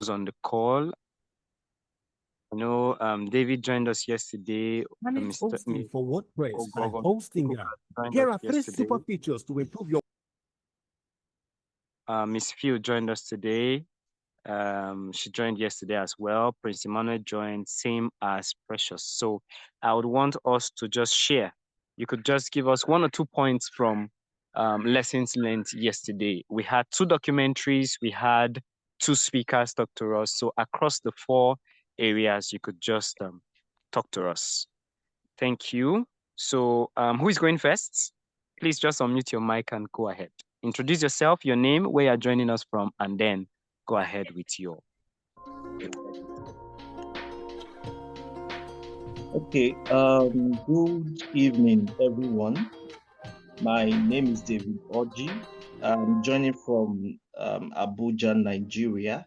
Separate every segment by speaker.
Speaker 1: on the call. I know David joined us yesterday.
Speaker 2: Manage hosting for WordPress and
Speaker 1: Ogogo
Speaker 2: Hostinger.
Speaker 1: joined
Speaker 2: Here
Speaker 1: us
Speaker 2: are 3
Speaker 1: yesterday.
Speaker 2: super features to improve your.
Speaker 1: Miss Phil joined us today. She joined yesterday as well. Prince Emmanuel joined, same as Precious. So I would want us to just share. You could just give us 1 or 2 points from lessons learned yesterday. We had 2 documentaries. We had 2 speakers talk to us. So across the 4 areas, you could just talk to us. Thank you. So who is going first? Please just unmute your mic and go ahead. Introduce yourself, your name, where you're joining us from, and then go ahead with your.
Speaker 3: Okay, good evening, everyone. My name is David Oji. I'm joining from Abuja, Nigeria.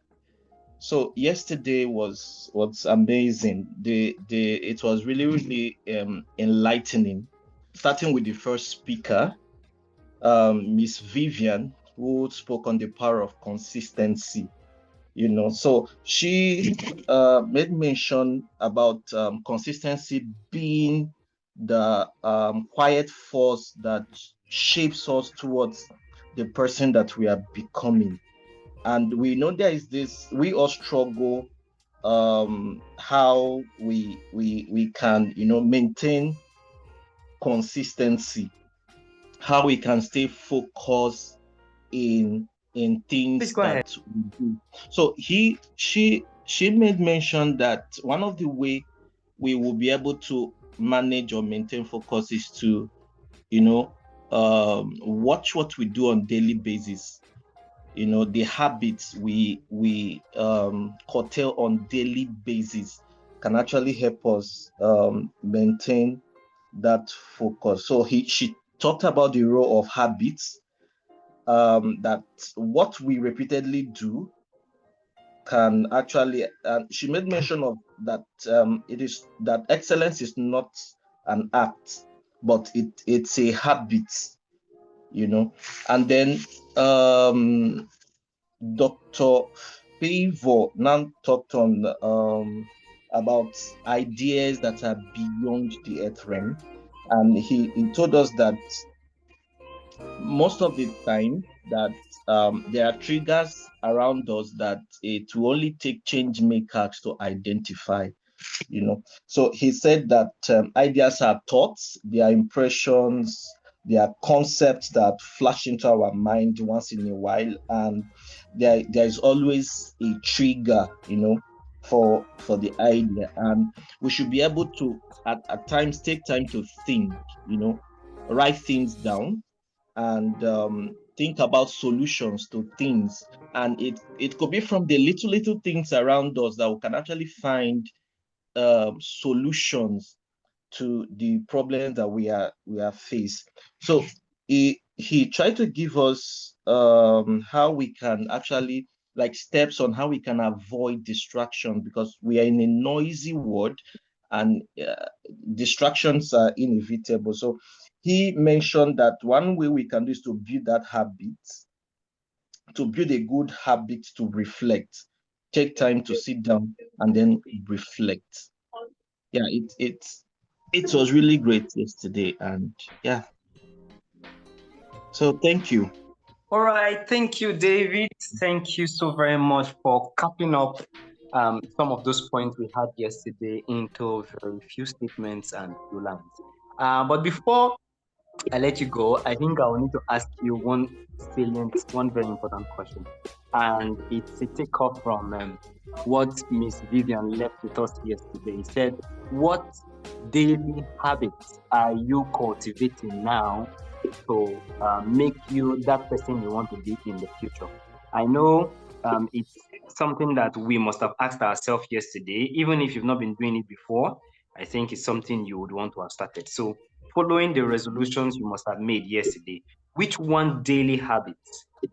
Speaker 3: So yesterday was amazing. It was really enlightening. Starting with the first speaker, Miss Vivian, who spoke on the power of consistency. So she made mention about consistency being the quiet force that shapes us towards the person that we are becoming. And we know there is this, we all struggle how we can maintain consistency, how we can stay focused in things that we do. So she made mention that one of the way we will be able to manage or maintain focus is to watch what we do on daily basis. The habits we curtail on daily basis can actually help us maintain that focus. So she talked about the role of habits, that what we repeatedly do can actually, she made mention of that, it is that excellence is not an act, but it's a habit, and then Dr. Favor now talked on about ideas that are beyond the earth realm, and he told us that most of the time that there are triggers around us that it will only take change makers to identify. So he said that ideas are thoughts, they are impressions, they are concepts that flash into our mind once in a while, and there is always a trigger, for the idea, and we should be able to at times take time to think, write things down, and think about solutions to things. And it could be from the little things around us that we can actually find solutions to the problems that we are faced. So he tried to give us how we can actually, like, steps on how we can avoid distraction, because we are in a noisy world, and distractions are inevitable. So he mentioned that one way we can do is to build that habit, to build a good habit, to reflect, take time to sit down and then reflect. Yeah, it was really great yesterday, and yeah. So thank you.
Speaker 1: All right, thank you, David. Thank you so very much for capping up some of those points we had yesterday into very few statements and few lines. But before I let you go, I think I will need to ask you one very important question. And it's a takeoff from what Miss Vivian left with us yesterday. He said, what daily habits are you cultivating now to make you that person you want to be in the future? I know it's something that we must have asked ourselves yesterday. Even if you've not been doing it before, I think it's something you would want to have started. So following the resolutions you must have made yesterday, which one daily habit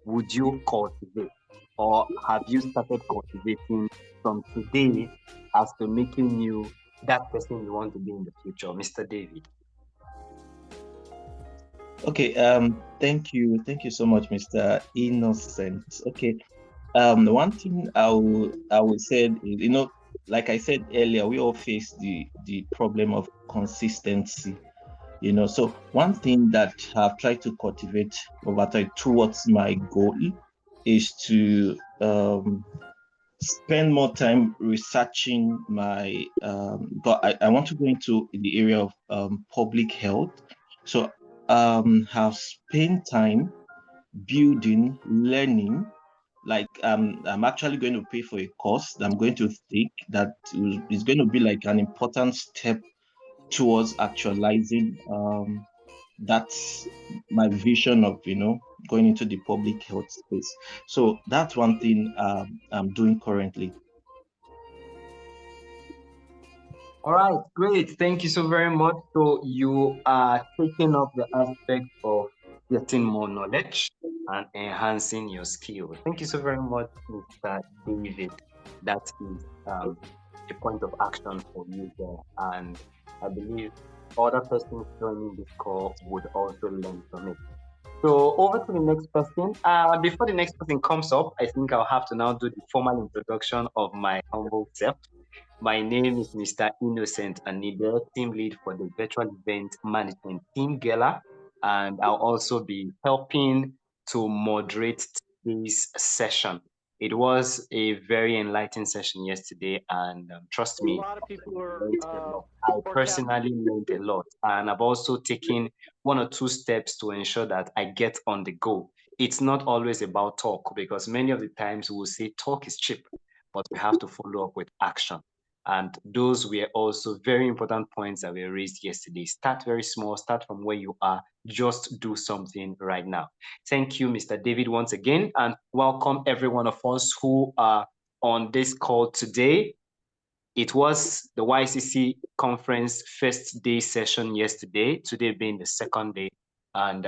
Speaker 1: would you cultivate, or have you started cultivating from today as to making you that person you want to be in the future, Mr. David?
Speaker 3: Okay, thank you so much, Mr. Innocent. Okay, One thing I would say is, like I said earlier, we all face the problem of consistency. So one thing that I've tried to cultivate over time towards my goal is to spend more time researching but I want to go into the area of public health. So have spent time building, learning. Like I'm actually going to pay for a course that I'm going to take that is going to be like an important step towards actualizing that's my vision of going into the public health space. So that's one thing I'm doing currently.
Speaker 1: All right, great. Thank you so very much. So you are taking up the aspect of getting more knowledge and enhancing your skills. Thank you so very much, Mr. David. That is a point of action for you there. And I believe other persons joining this call would also learn from it. So over to the next person. Before the next person comes up, I think I'll have to now do the formal introduction of my humble self. My name is Mr. Innocent Anibe, team lead for the virtual event management team Gela, and I'll also be helping to moderate this session. It was a very enlightening session yesterday, and trust me,
Speaker 4: A lot of people
Speaker 1: I
Speaker 4: are
Speaker 1: learned a lot. I personally learned a lot, and I've also taken one or two steps to ensure that I get on the go. It's not always about talk, because many of the times we will say talk is cheap, but we have to follow up with action. And those were also very important points that were raised yesterday. Start very small, start from where you are, just do something right now. Thank you, Mr. David, once again, and welcome every one of us who are on this call today. It was the YCC conference first day session yesterday, today being the second day. And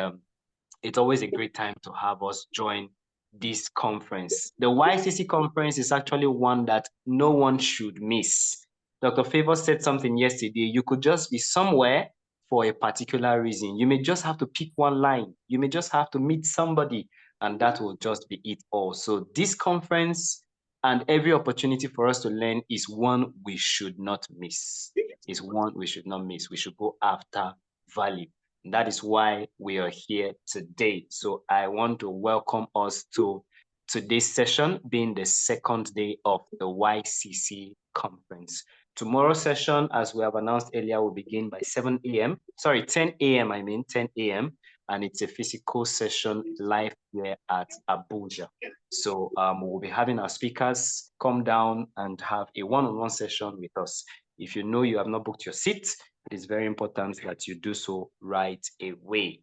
Speaker 1: it's always a great time to have us join this conference. The YCC conference is actually one that no one should miss. Dr. Favor said something yesterday. You could just be somewhere for a particular reason. You may just have to pick one line. You may just have to meet somebody, and that will just be it all. So this conference and every opportunity for us to learn is one we should not miss. Is one we should not miss. We should go after value. That is why we are here today. So I want to welcome us to today's session, being the second day of the YCC conference. Tomorrow's session, as we have announced earlier, will begin by 7 a.m. Sorry, 10 a.m. 10 a.m. And it's a physical session live here at Abuja. So we'll be having our speakers come down and have a one-on-one session with us. If you know you have not booked your seat, it is very important that you do so right away.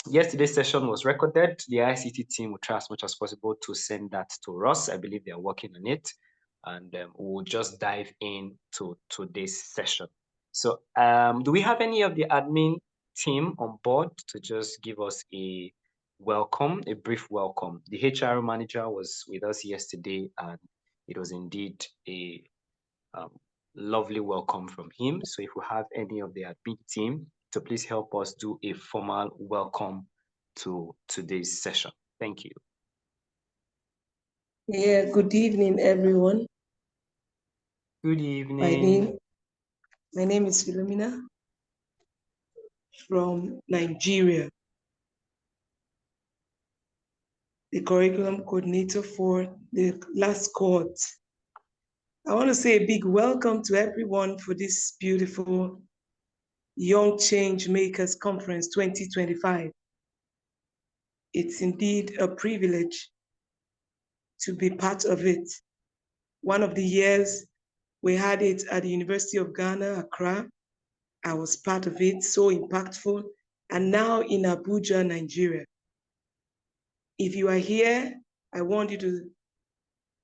Speaker 1: Yesterday's session was recorded. The ICT team will try as much as possible to send that to us. I believe they are working on it. And we'll just dive into today's session. So do we have any of the admin team on board to just give us a welcome, a brief welcome? The HR manager was with us yesterday, and it was indeed a lovely welcome from him. So if we have any of the admin team to please help us do a formal welcome to today's session. Thank you.
Speaker 5: Yeah, good evening, everyone.
Speaker 1: Good evening.
Speaker 5: My name is Philomena from Nigeria, the curriculum coordinator for the last cohort. I want to say a big welcome to everyone for this beautiful Young Change Makers Conference 2025. It's indeed a privilege to be part of it. One of the years we had it at the University of Ghana, Accra. I was part of it, so impactful. And now in Abuja, Nigeria. If you are here, I want you to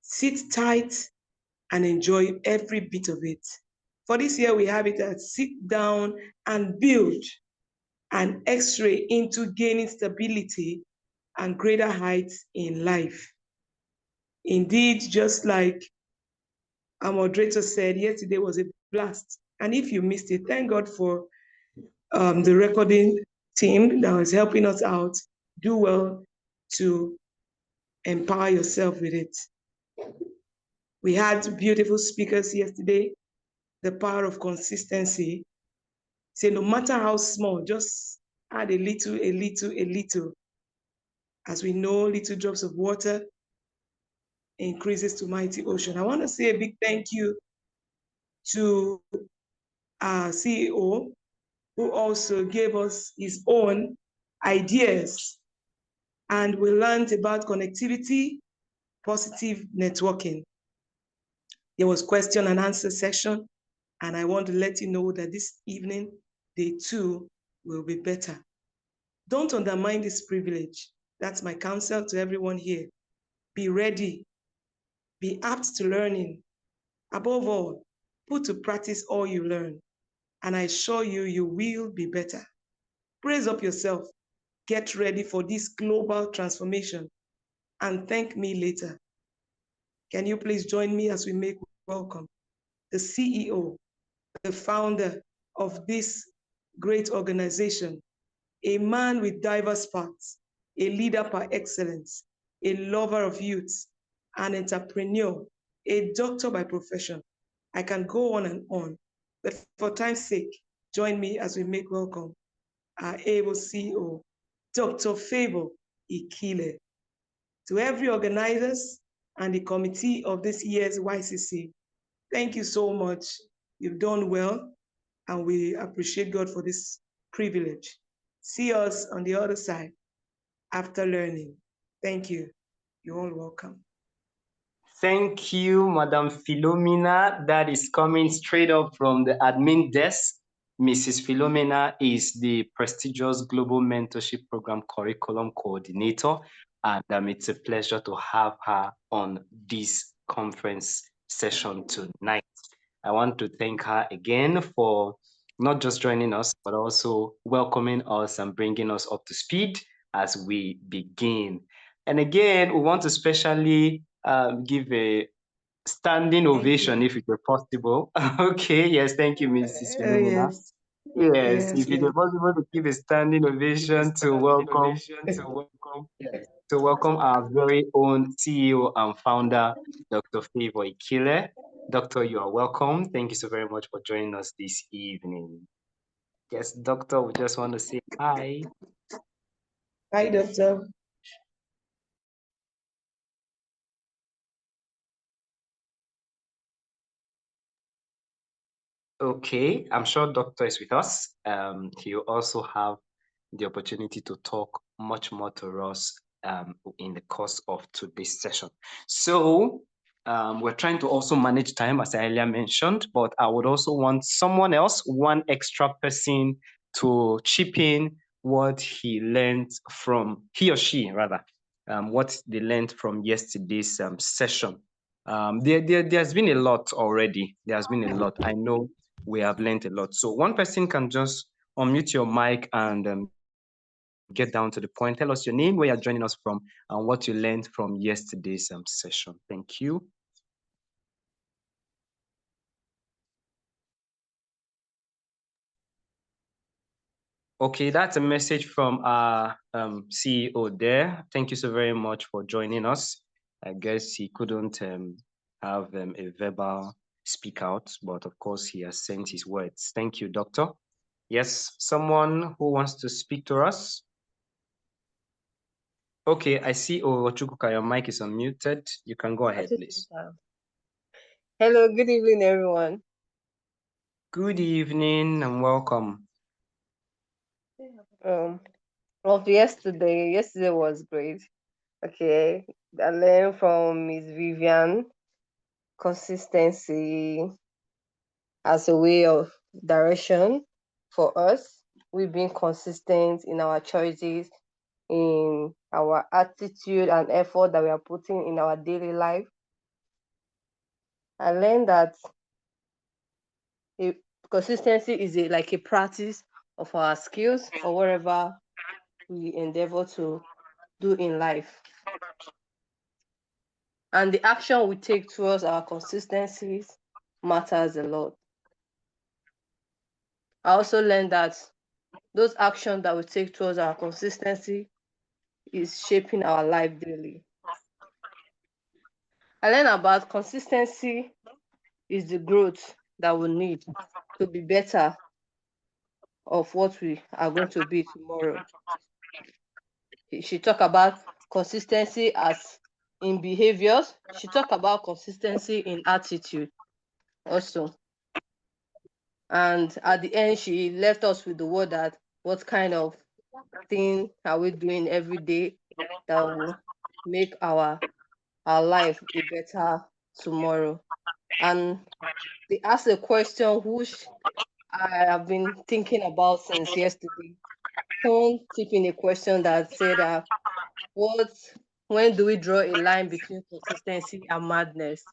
Speaker 5: sit tight and enjoy every bit of it. For this year, we have it as sit down and build an X-ray into gaining stability and greater heights in life. Indeed, just like our moderator said, yesterday was a blast. And if you missed it, thank God for the recording team that was helping us out. Do well to empower yourself with it. We had beautiful speakers yesterday. The power of consistency. Say no matter how small, just add a little, a little, a little. As we know, little drops of water increases to mighty ocean. I want to say a big thank you to our CEO, who also gave us his own ideas. And we learned about connectivity, positive networking. There was question and answer session. And I want to let you know that this evening, day 2 will be better. Don't undermine this privilege. That's my counsel to everyone here. Be ready, be apt to learning. Above all, put to practice all you learn. And I assure you, you will be better. Praise up yourself. Get ready for this global transformation and thank me later. Can you please join me as we make welcome the CEO, the founder of this great organization, a man with diverse paths, a leader par excellence, a lover of youth, an entrepreneur, a doctor by profession. I can go on, but for time's sake, join me as we make welcome our able CEO, Dr. Favor Ikile. To every organizers and the committee of this year's YCC, thank you so much. You've done well, and we appreciate God for this privilege. See us on the other side after learning. Thank you. You're all welcome.
Speaker 1: Thank you, Madam Philomena. That is coming straight up from the admin desk. Mrs. Philomena is the prestigious Global Mentorship Program Curriculum Coordinator, and it's a pleasure to have her on this conference session tonight. I want to thank her again for not just joining us, but also welcoming us and bringing us up to speed as we begin. And again, we want to especially give a standing ovation if it were possible. Okay, yes, thank you, Mrs. Philomena.
Speaker 5: Yes.
Speaker 1: Yes, if it were possible to give a standing ovation to welcome our very own CEO and founder, Dr. Favor Ikile. Doctor, you are welcome. Thank you so very much for joining us this evening. Yes, Doctor, we just want to say hi.
Speaker 5: Hi, Doctor.
Speaker 1: Okay, I'm sure Doctor is with us. He'll also have the opportunity to talk much more to us in the course of today's session. So we're trying to also manage time, as I earlier mentioned, but I would also want someone else, one extra person, to chip in what he or she rather, what they learned from yesterday's session. There's been a lot already. There's been a lot. I know we have learned a lot. So one person can just unmute your mic and get down to the point. Tell us your name, where you're joining us from, and what you learned from yesterday's session. Thank you. Okay, that's a message from our CEO there. Thank you so very much for joining us. I guess he couldn't have a verbal speak out, but of course he has sent his words. Thank you, Doctor. Yes, someone who wants to speak to us? Okay, I see Chukuka, your mic is unmuted. You can go ahead, please.
Speaker 4: Hello, good evening, everyone.
Speaker 1: Good evening and welcome.
Speaker 4: Of yesterday was great. Okay, I learned from Miss Vivian consistency as a way of direction for us. We've been consistent in our choices, in our attitude and effort that we are putting in our daily life. I learned that consistency is like a practice of our skills or whatever we endeavor to do in life. And the action we take towards our consistencies matters a lot. I also learned that those actions that we take towards our consistency is shaping our life daily. I learned about consistency is the growth that we need to be better of what we are going to be tomorrow. She talked about consistency as in behaviors. She talked about consistency in attitude also. And at the end, she left us with the word that what kind of thing are we doing every day that will make our life a better tomorrow. And they asked a question which I have been thinking about since yesterday. Someone tipped in a question that said, when do we draw a line between consistency and madness?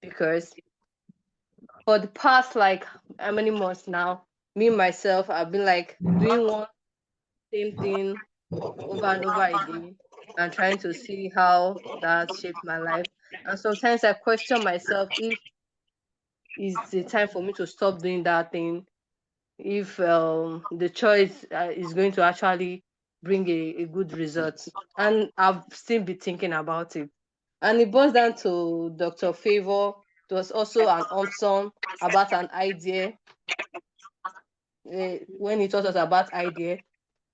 Speaker 4: Because for the past like how many months now, me myself, I've been like doing one same thing over and over again and trying to see how that shaped my life. And sometimes I question myself if it's the time for me to stop doing that thing, if the choice is going to actually bring a good result. And I've still been thinking about it. And it boils down to Dr. Favor. It was also an option about an idea when he taught us about idea.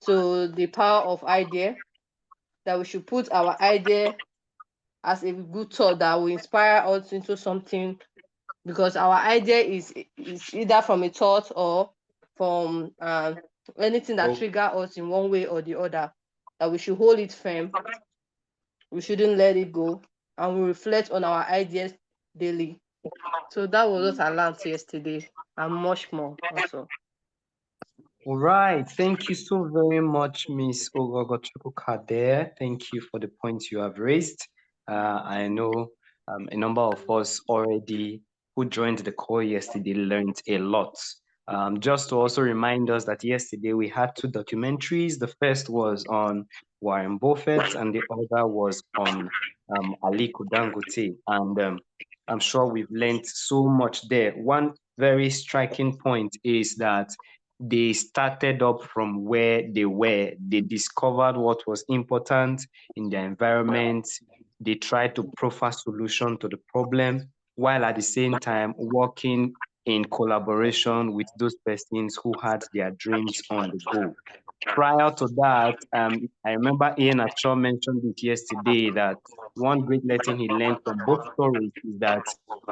Speaker 4: So the power of idea, that we should put our idea as a good thought that will inspire us into something, because our idea is either from a thought or from anything that trigger us in one way or the other, that we should hold it firm. We shouldn't let it go, and we reflect on our ideas daily. So that was what I learned yesterday, and much more also.
Speaker 1: All right. Thank you so very much, Miss Ogogochukwuka there. Thank you for the points you have raised. I know a number of us already who joined the call yesterday learned a lot. Just to also remind us that yesterday we had two documentaries. The first was on Warren Buffett and the other was on Aliko Dangote. And I'm sure we've learned so much there. One very striking point is that they started up from where they were. They discovered what was important in their environment. They tried to proffer solution to the problem, while at the same time working in collaboration with those persons who had their dreams on the go. Prior to that, I remember Ian Acho mentioned it yesterday that one great lesson he learned from both stories is that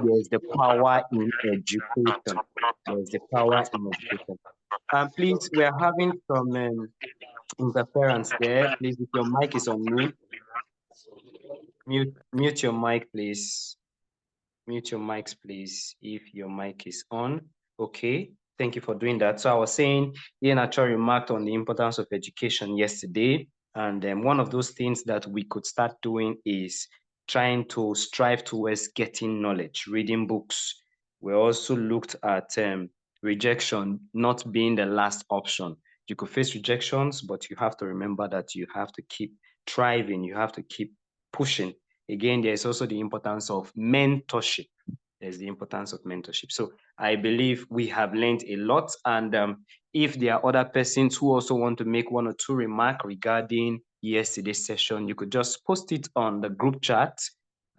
Speaker 1: there's the power in education. There's the power in education. Please, we are having some interference there. Please, if your mic is on mute your mic, please. Mute your mics, please, if your mic is on. Okay, thank you for doing that. So I was saying, Ian actually remarked on the importance of education yesterday. And one of those things that we could start doing is trying to strive towards getting knowledge, reading books. We also looked at rejection not being the last option. You could face rejections, but you have to remember that you have to keep thriving. You have to keep pushing. Again, there's also the importance of mentorship. There's the importance of mentorship. So I believe we have learned a lot. And if there are other persons who also want to make one or two remarks regarding yesterday's session, you could just post it on the group chat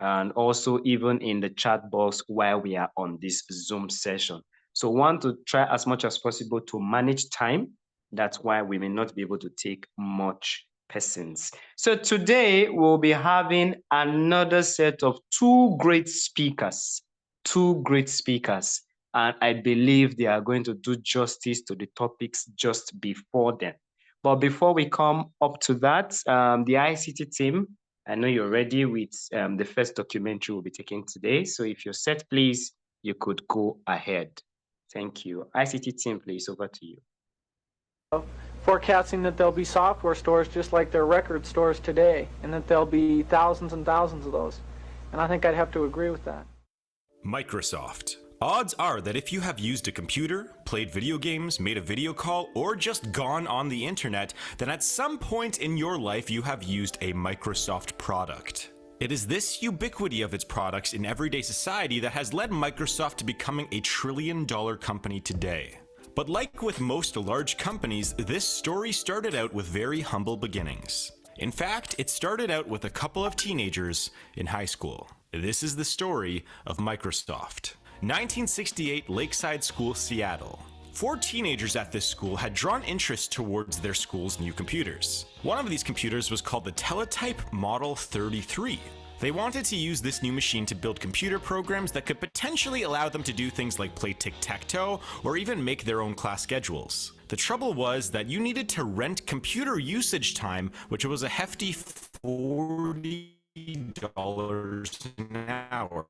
Speaker 1: and also even in the chat box while we are on this Zoom session. So want to try as much as possible to manage time. That's why we may not be able to take much persons. So today we'll be having another set of two great speakers, and I believe they are going to do justice to the topics just before them. But before we come up to that, the ICT team, I know you're ready with the first documentary we'll be taking today. So if you're set, please, you could go ahead. Thank you. ICT team, please, over to you.
Speaker 6: Forecasting that there'll be software stores just like there are record stores today, and that there'll be thousands and thousands of those. And I think I'd have to agree with that.
Speaker 7: Microsoft. Odds are that if you have used a computer, played video games, made a video call, or just gone on the internet, then at some point in your life you have used a Microsoft product. It is this ubiquity of its products in everyday society that has led Microsoft to becoming a trillion-dollar company today. But like with most large companies, this story started out with very humble beginnings. In fact, it started out with a couple of teenagers in high school. This is the story of Microsoft. 1968, Lakeside School, Seattle. 4 teenagers at this school had drawn interest towards their school's new computers. One of these computers was called the Teletype Model 33. They wanted to use this new machine to build computer programs that could potentially allow them to do things like play tic-tac-toe or even make their own class schedules. The trouble was that you needed to rent computer usage time, which was a hefty $40 an hour.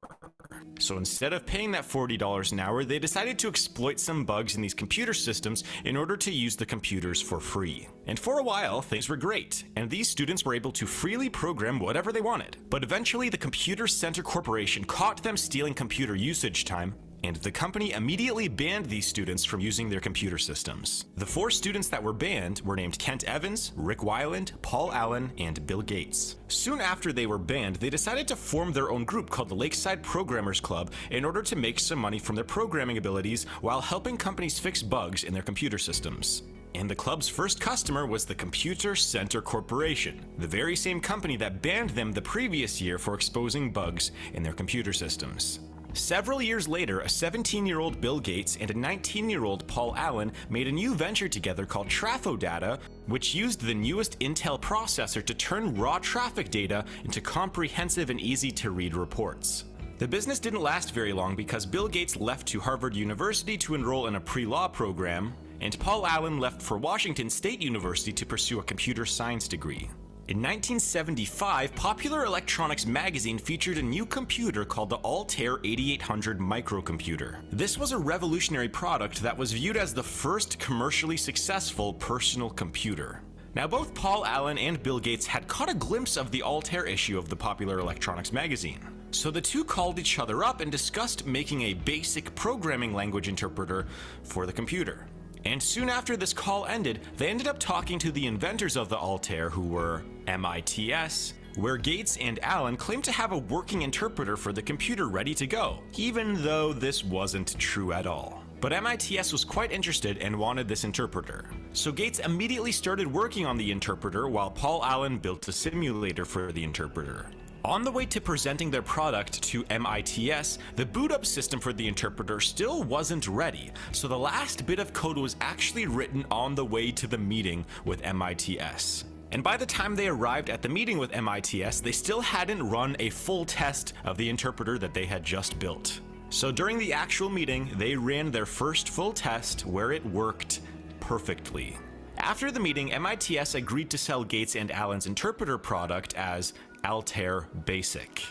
Speaker 7: So instead of paying that $40 an hour, they decided to exploit some bugs in these computer systems in order to use the computers for free. And for a while, things were great, and these students were able to freely program whatever they wanted. But eventually, the Computer Center Corporation caught them stealing computer usage time, and the company immediately banned these students from using their computer systems. The 4 students that were banned were named Kent Evans, Rick Weiland, Paul Allen, and Bill Gates. Soon after they were banned, they decided to form their own group called the Lakeside Programmers Club in order to make some money from their programming abilities while helping companies fix bugs in their computer systems. And the club's first customer was the Computer Center Corporation, the very same company that banned them the previous year for exposing bugs in their computer systems. Several years later, a 17-year-old Bill Gates and a 19-year-old Paul Allen made a new venture together called TrafoData, which used the newest Intel processor to turn raw traffic data into comprehensive and easy-to-read reports. The business didn't last very long because Bill Gates left to Harvard University to enroll in a pre-law program, and Paul Allen left for Washington State University to pursue a computer science degree. In 1975, Popular Electronics magazine featured a new computer called the Altair 8800 microcomputer. This was a revolutionary product that was viewed as the first commercially successful personal computer. Now, both Paul Allen and Bill Gates had caught a glimpse of the Altair issue of the Popular Electronics magazine. So the two called each other up and discussed making a basic programming language interpreter for the computer. And soon after this call ended, they ended up talking to the inventors of the Altair, who were MITS, where Gates and Allen claimed to have a working interpreter for the computer ready to go, even though this wasn't true at all. But MITS was quite interested and wanted this interpreter. So Gates immediately started working on the interpreter while Paul Allen built a simulator for the interpreter. On the way to presenting their product to MITS, the boot-up system for the interpreter still wasn't ready, so the last bit of code was actually written on the way to the meeting with MITS. And by the time they arrived at the meeting with MITS, they still hadn't run a full test of the interpreter that they had just built. So during the actual meeting, they ran their first full test where it worked perfectly. After the meeting, MITS agreed to sell Gates and Allen's interpreter product as Altair Basic.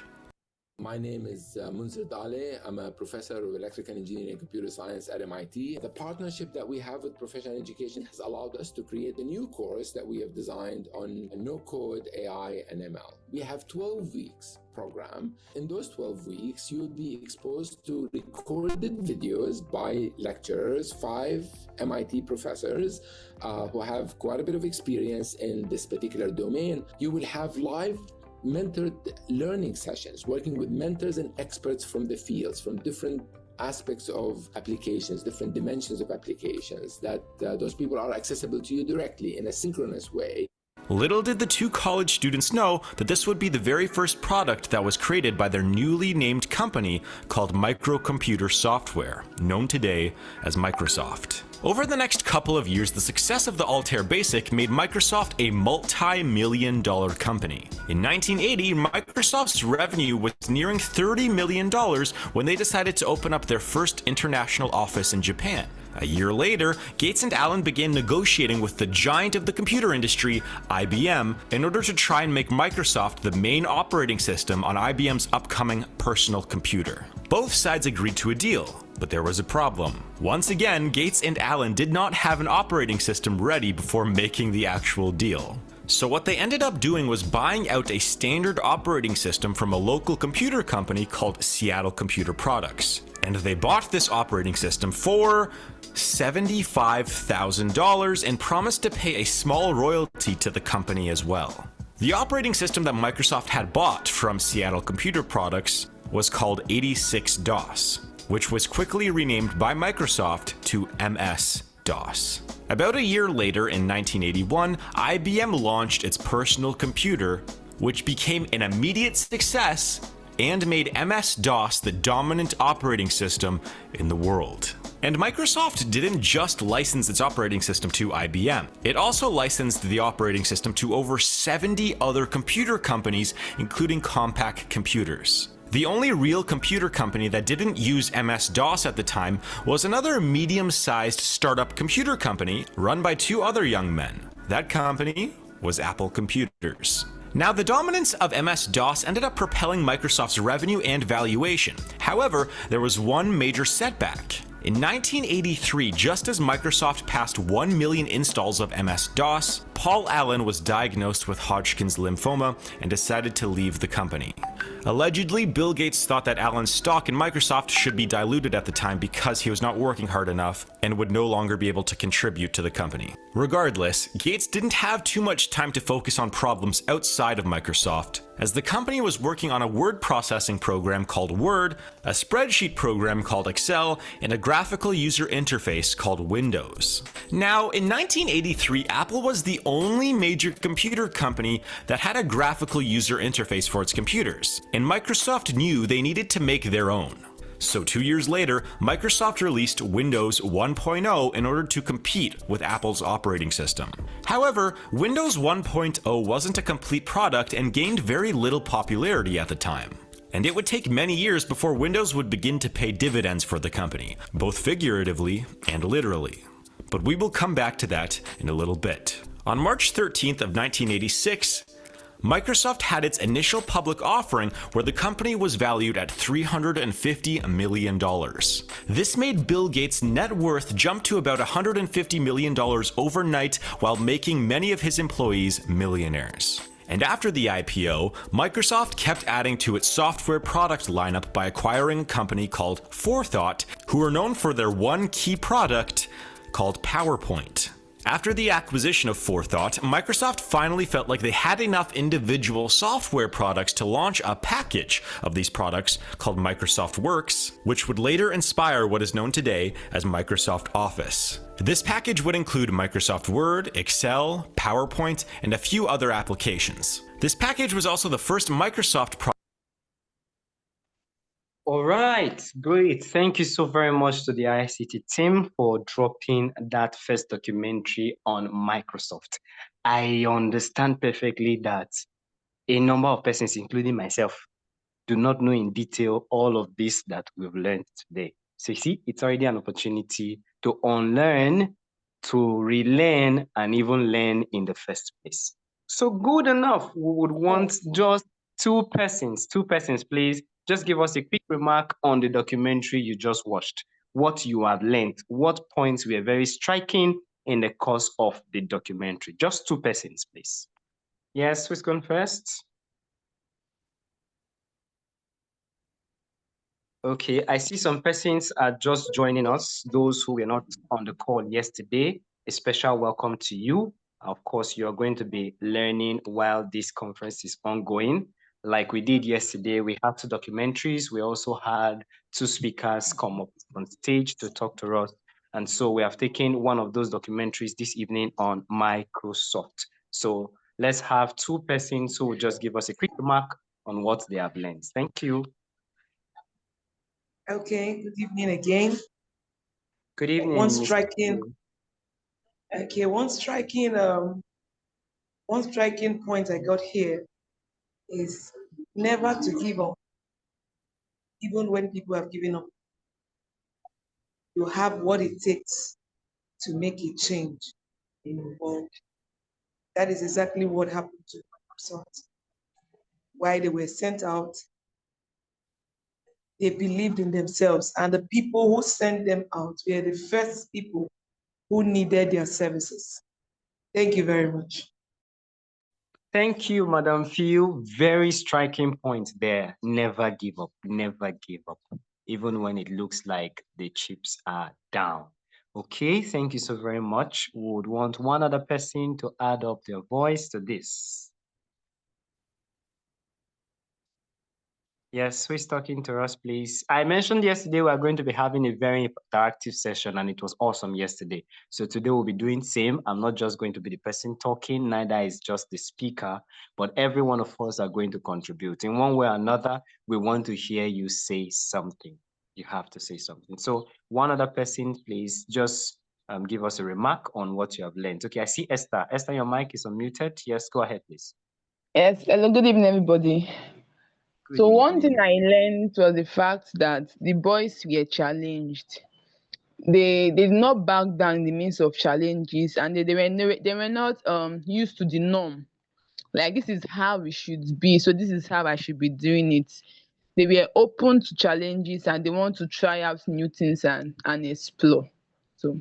Speaker 8: My name is Munzir Dale. I'm a professor of electrical engineering and computer science at MIT. The partnership that we have with professional education has allowed us to create a new course that we have designed on no-code, AI, and ML. We have 12 weeks program. In those 12 weeks, you will be exposed to recorded videos by lecturers, 5 MIT professors who have quite a bit of experience in this particular domain. You will have live mentored learning sessions, working with mentors and experts from the fields, from different aspects of applications, different dimensions of applications, that those people are accessible to you directly in a synchronous way.
Speaker 7: Little did the 2 college students know that this would be the very first product that was created by their newly named company called Microcomputer Software, known today as Microsoft. Over the next couple of years, the success of the Altair Basic made Microsoft a multi-million-dollar company. In 1980, Microsoft's revenue was nearing $30 million when they decided to open up their first international office in Japan. A year later, Gates and Allen began negotiating with the giant of the computer industry, IBM, in order to try and make Microsoft the main operating system on IBM's upcoming personal computer. Both sides agreed to a deal, but there was a problem. Once again, Gates and Allen did not have an operating system ready before making the actual deal. So what they ended up doing was buying out a standard operating system from a local computer company called Seattle Computer Products. And they bought this operating system for $75,000 and promised to pay a small royalty to the company as well. The operating system that Microsoft had bought from Seattle Computer Products was called 86-DOS, which was quickly renamed by Microsoft to MS-DOS. About a year later, in 1981, IBM launched its personal computer, which became an immediate success and made MS-DOS the dominant operating system in the world. And Microsoft didn't just license its operating system to IBM. It also licensed the operating system to over 70 other computer companies, including Compaq Computers. The only real computer company that didn't use MS-DOS at the time was another medium-sized startup computer company run by two other young men. That company was Apple Computers. Now, the dominance of MS-DOS ended up propelling Microsoft's revenue and valuation. However, there was one major setback. In 1983, just as Microsoft passed 1 million installs of MS-DOS, Paul Allen was diagnosed with Hodgkin's lymphoma and decided to leave the company. Allegedly, Bill Gates thought that Allen's stock in Microsoft should be diluted at the time because he was not working hard enough and would no longer be able to contribute to the company. Regardless, Gates didn't have too much time to focus on problems outside of Microsoft, as the company was working on a word processing program called Word, a spreadsheet program called Excel, and a graphical user interface called Windows. Now, in 1983, Apple was the only major computer company that had a graphical user interface for its computers, and Microsoft knew they needed to make their own. So 2 years later, Microsoft released Windows 1.0 in order to compete with Apple's operating system. However, Windows 1.0 wasn't a complete product and gained very little popularity at the time. And it would take many years before Windows would begin to pay dividends for the company, both figuratively and literally. But we will come back to that in a little bit. On March 13th of 1986, Microsoft had its initial public offering where the company was valued at $350 million. This made Bill Gates' net worth jump to about $150 million overnight while making many of his employees millionaires. And after the IPO, Microsoft kept adding to its software product lineup by acquiring a company called Forethought, who are known for their one key product called PowerPoint. After the acquisition of Forethought, Microsoft finally felt like they had enough individual software products to launch a package of these products called Microsoft Works, which would later inspire what is known today as Microsoft Office. This package would include Microsoft Word, Excel, PowerPoint, and a few other applications. This package was also the first Microsoft product.
Speaker 1: All right, great. Thank you so very much to the ICT team for dropping that first documentary on Microsoft. I understand perfectly that a number of persons, including myself, do not know in detail all of this that we've learned today. So you see, it's already an opportunity to unlearn, to relearn, and even learn in the first place. So good enough. We would want just two persons, please. Just give us a quick remark on the documentary you just watched, what you have learned, what points were very striking in the course of the documentary. Just two persons, please. Yes, who's going first? Okay, I see some persons are just joining us, those who were not on the call yesterday. A special welcome to you. Of course, you're going to be learning while this conference is ongoing. Like we did yesterday, we had two documentaries. We also had two speakers come up on stage to talk to us. And so we have taken one of those documentaries this evening on Microsoft. So let's have two persons who will just give us a quick remark on what they have learned. Thank you.
Speaker 5: Okay, good evening again.
Speaker 1: Good evening.
Speaker 5: One striking point I got here is never to give up, even when people have given up. You have what it takes to make a change in the world. That is exactly what happened to Microsoft. While they were sent out, they believed in themselves, and the people who sent them out were the first people who needed their services. Thank you very much.
Speaker 1: Thank you, Madam Phil. Very striking point there. Never give up, even when it looks like the chips are down. Okay, thank you so very much. We would want one other person to add up their voice to this. Yes, who is talking to us, please? I mentioned yesterday we are going to be having a very interactive session, and it was awesome yesterday. So today we'll be doing same. I'm not just going to be the person talking, neither is just the speaker, but every one of us are going to contribute. In one way or another, we want to hear you say something. You have to say something. So one other person, please just give us a remark on what you have learned. Okay, I see Esther. Esther, your mic is unmuted. Yes, go ahead, please.
Speaker 9: Yes, hello, good evening, everybody.
Speaker 1: Good
Speaker 9: So one thing
Speaker 1: evening.
Speaker 9: I learned was the fact that the boys were challenged. They did not back down in the midst of challenges, and they were not used to the norm. Like, this is how we should be, so this is how I should be doing it. They were open to challenges and they want to try out new things and explore. So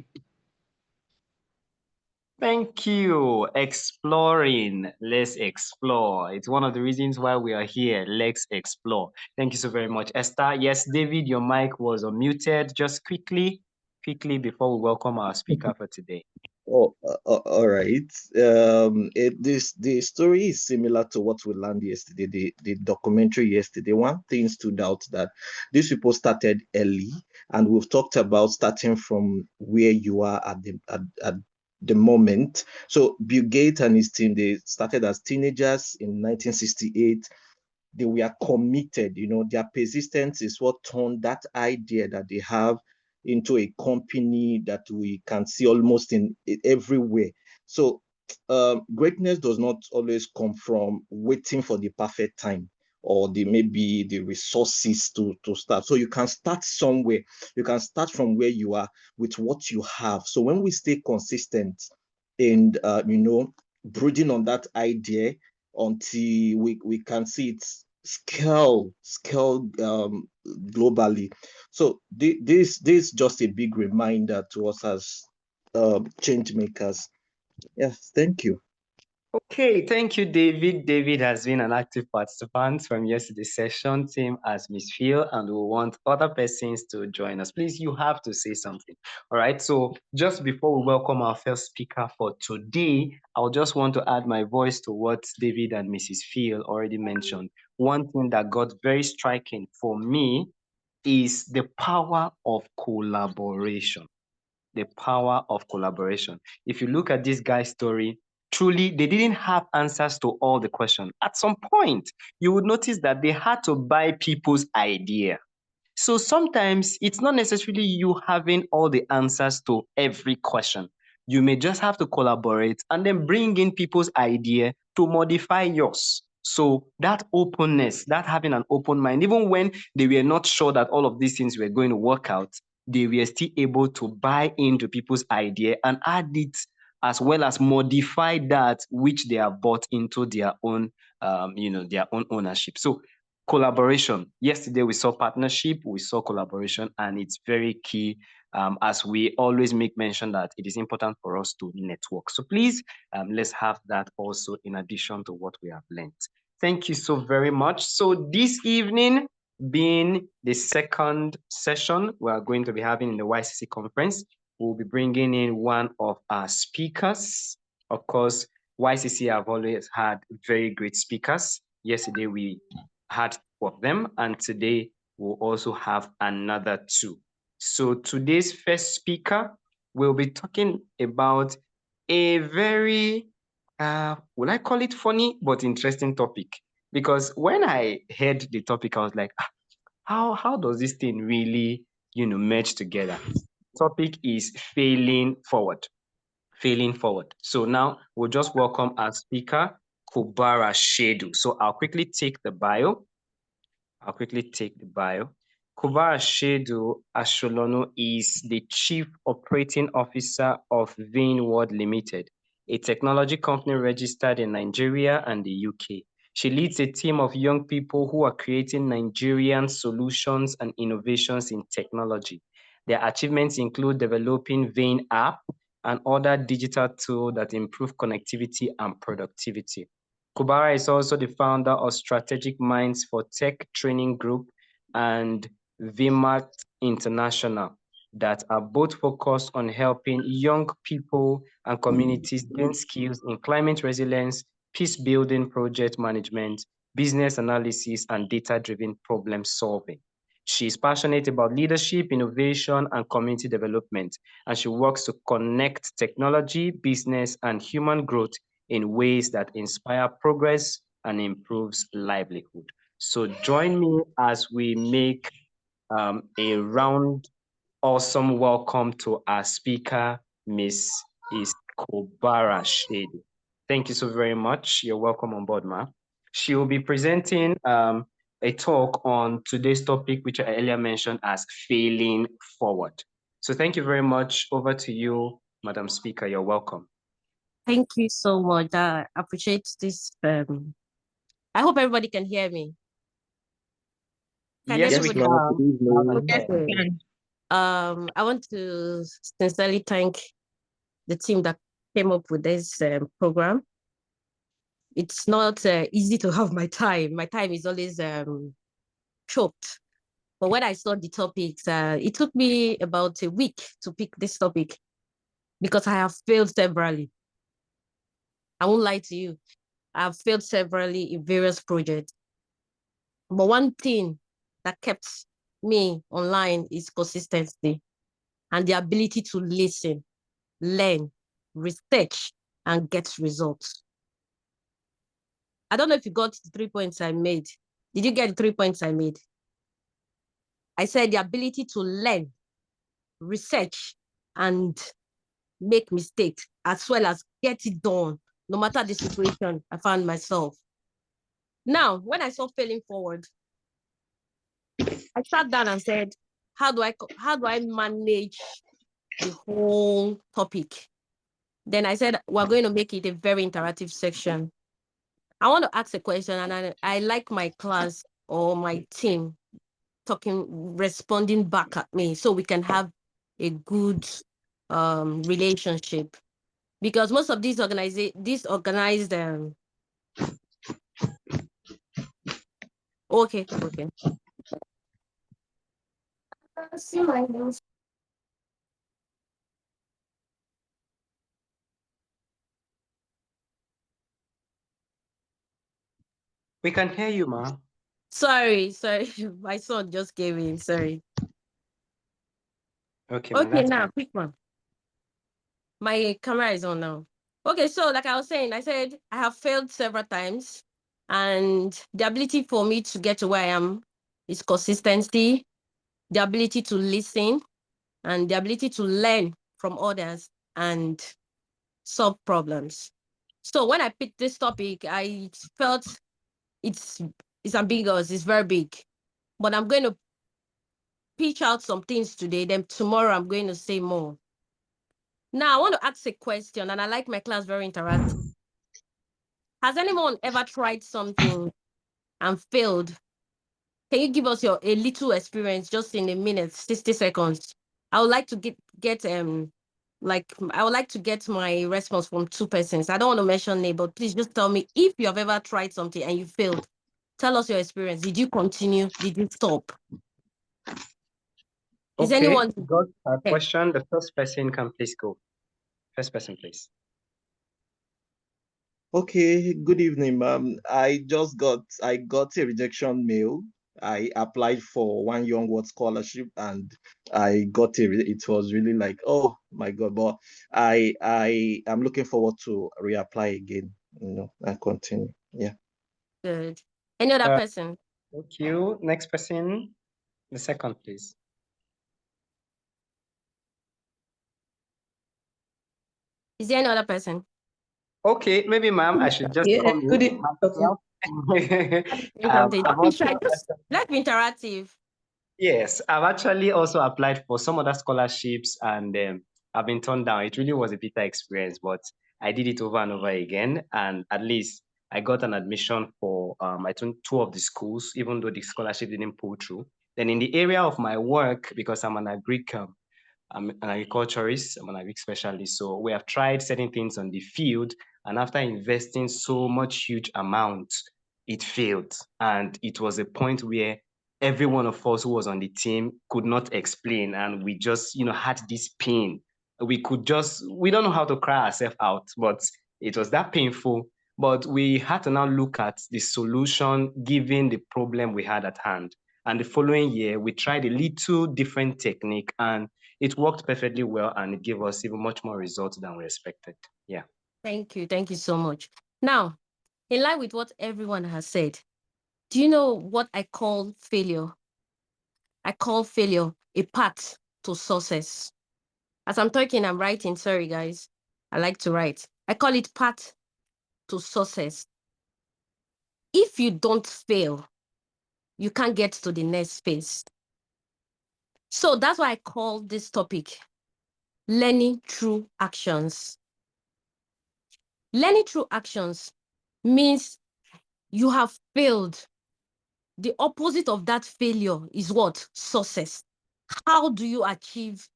Speaker 1: Thank you. Exploring. Let's explore. It's one of the reasons why we are here. Let's explore. Thank you so very much, Esther. Yes, David, your mic was unmuted. Just quickly before we welcome our speaker for today.
Speaker 3: Oh, all right. The story is similar to what we learned yesterday, the documentary yesterday. One thing stood out that these people started early, and we've talked about starting from where you are at the moment. So Bill Gates and his team, they started as teenagers in 1968. They were committed, their persistence is what turned that idea that they have into a company that we can see almost in everywhere. So greatness does not always come from waiting for the perfect time or maybe the resources to start. So you can start somewhere. You can start from where you are with what you have. So when we stay consistent and brooding on that idea until we can see it scale globally. So this is just a big reminder to us as change makers. Yes, thank you.
Speaker 1: Okay, thank you, David. David has been an active participant from yesterday's session, same as Miss Phil, and we want other persons to join us. Please, you have to say something. All right, so just before we welcome our first speaker for today, I'll just want to add my voice to what David and Mrs. Phil already mentioned. One thing that got very striking for me is the power of collaboration. The power of collaboration. If you look at this guy's story, truly, they didn't have answers to all the questions. At some point, you would notice that they had to buy people's idea. So sometimes it's not necessarily you having all the answers to every question. You may just have to collaborate and then bring in people's idea to modify yours. So that openness, that having an open mind, even when they were not sure that all of these things were going to work out, they were still able to buy into people's idea and add it as well as modify that which they have bought into their own, their own ownership. So collaboration. Yesterday we saw partnership, we saw collaboration, and it's very key, as we always make mention that it is important for us to network. So please, let's have that also in addition to what we have learned. Thank you so very much. So this evening, being the second session we are going to be having in the YCC conference, we'll be bringing in one of our speakers. Of course, YCC have always had very great speakers. Yesterday we had two of them, and today we'll also have another two. So today's first speaker will be talking about a very, will I call it funny, but interesting topic. Because when I heard the topic, I was like, how does this thing really, merge together? Topic is failing forward. Failing forward. So now we'll just welcome our speaker, Kubara Shedu. So I'll quickly take the bio. Kubara Shedu Asholonu is the Chief Operating Officer of Vein World Limited, a technology company registered in Nigeria and the UK. She leads a team of young people who are creating Nigerian solutions and innovations in technology. Their achievements include developing Vein app and other digital tools that improve connectivity and productivity. Kubara is also the founder of Strategic Minds for Tech Training Group and VMAT International, that are both focused on helping young people and communities gain skills in climate resilience, peace building, project management, business analysis, and data-driven problem solving. She's passionate about leadership, innovation, and community development, and she works to connect technology, business, and human growth in ways that inspire progress and improves livelihood. So join me as we make a round awesome welcome to our speaker, Miss Iskobara Shade. Thank you so very much. You're welcome on board, Ma. She will be presenting a talk on today's topic, which I earlier mentioned as failing forward. So thank you very much. Over to you, Madam Speaker. You're welcome.
Speaker 10: Thank you so much. I appreciate this. I hope everybody can hear me.
Speaker 1: Yes, we can.
Speaker 10: Okay. I want to sincerely thank the team that came up with this program. It's not easy to have my time. My time is always choked. But when I saw the topics, it took me about a week to pick this topic because I have failed severally. I won't lie to you. I have failed severally in various projects. But one thing that kept me online is consistency and the ability to listen, learn, research, and get results. I don't know if you got the 3 points I made. Did you get the 3 points I made? I said the ability to learn, research, and make mistakes, as well as get it done, no matter the situation I found myself. Now, when I saw failing forward, I sat down and said, how do I manage the whole topic? Then I said, we're going to make it a very interactive section. I want to ask a question, and I like my class or my team responding back at me so we can have a good relationship. Because most of these organized okay. See my nose.
Speaker 1: We can hear you, Ma.
Speaker 10: Sorry. My son just came in. Sorry.
Speaker 1: Okay,
Speaker 10: Okay, now,
Speaker 1: fine.
Speaker 10: quick one. My camera is on now. Okay, so like I was saying, I said I have failed several times, and the ability for me to get to where I am is consistency, the ability to listen, and the ability to learn from others and solve problems. So when I picked this topic, I felt it's ambiguous, it's very big. But I'm going to pitch out some things today, then tomorrow I'm going to say more. Now I want to ask a question, and I like my class very interactive. Has anyone ever tried something and failed? Can you give us a little experience just in a minute, 60 seconds? I would like to get I would like to get my response from 2 persons. I don't want to mention name, but please just tell me if you have ever tried something and you failed. Tell us your experience. Did you continue? Did you stop? Is
Speaker 1: Okay,
Speaker 10: anyone
Speaker 1: got a question? The first person can please go. First person, please.
Speaker 3: Okay, good evening, ma'am. I got a rejection mail. I applied for one Young World Scholarship and I got it was really like, oh my God, but I am looking forward to reapply again, and continue. Yeah.
Speaker 10: Good. Any other person?
Speaker 1: Thank you. Next person, the second, please.
Speaker 10: Is there any other person?
Speaker 1: Okay, maybe, ma'am, I should just come in.
Speaker 5: Good evening.
Speaker 10: Let's be interactive.
Speaker 1: Yes, I've actually also applied for some other scholarships and I've been turned down. It really was a bitter experience, but I did it over and over again. And at least I got an admission for, I think, 2 of the schools, even though the scholarship didn't pull through. Then in the area of my work, because I'm an I'm an agriculturist, I'm an agri specialist. So we have tried certain things on the field, and after investing so much huge amount, it failed. And it was a point where every one of us who was on the team could not explain, and we just, had this pain. We don't know how to cry ourselves out, but it was that painful. but we had to now look at the solution given the problem we had at hand. And the following year, we tried a little different technique, and it worked perfectly well, and it gave us even much more results than we expected. Yeah.
Speaker 10: Thank you so much. Now, in line with what everyone has said, do you know what I call failure? I call failure a path to success. As I'm talking, I'm writing. Sorry, guys. I like to write. I call it path to success. If you don't fail, you can't get to the next phase. So that's why I call this topic learning through actions. Learning through actions means you have failed. The opposite of that failure is what? Success. How do you achieve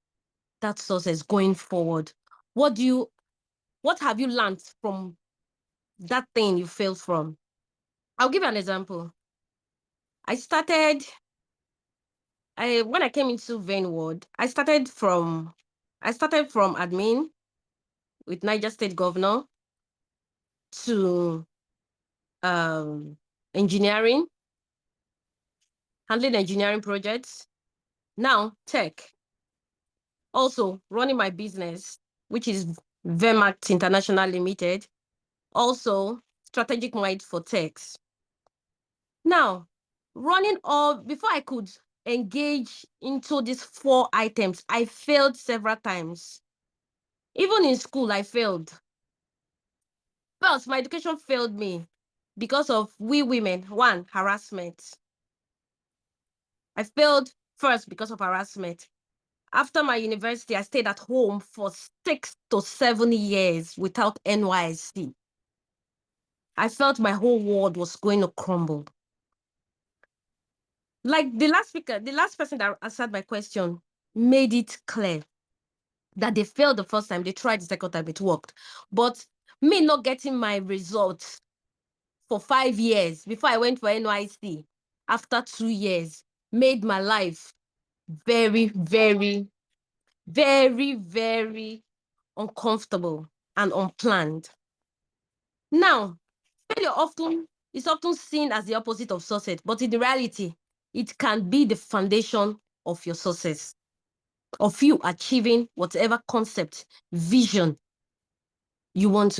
Speaker 10: that success going forward? What have you learned from that thing you failed from? I'll give you an example. When I came into Vein World, I started from admin with Niger State Governor to engineering, handling engineering projects, now tech. Also running my business, which is Vermact International Limited, also strategic mind for techs. Now, before I could engage into these 4 items, I failed several times. Even in school, I failed. First, my education failed me because of we women. 1, harassment. I failed first because of harassment. After my university, I stayed at home for 6 to 7 years without NYC. I felt my whole world was going to crumble. Like the last person that answered my question made it clear that they failed the first time, they tried the second time, it worked. But me not getting my results for 5 years before I went for NYC, after 2 years, made my life very, very, very, very uncomfortable and unplanned. Now, failure is often seen as the opposite of success, but in reality, it can be the foundation of your success, of you achieving whatever concept, vision you want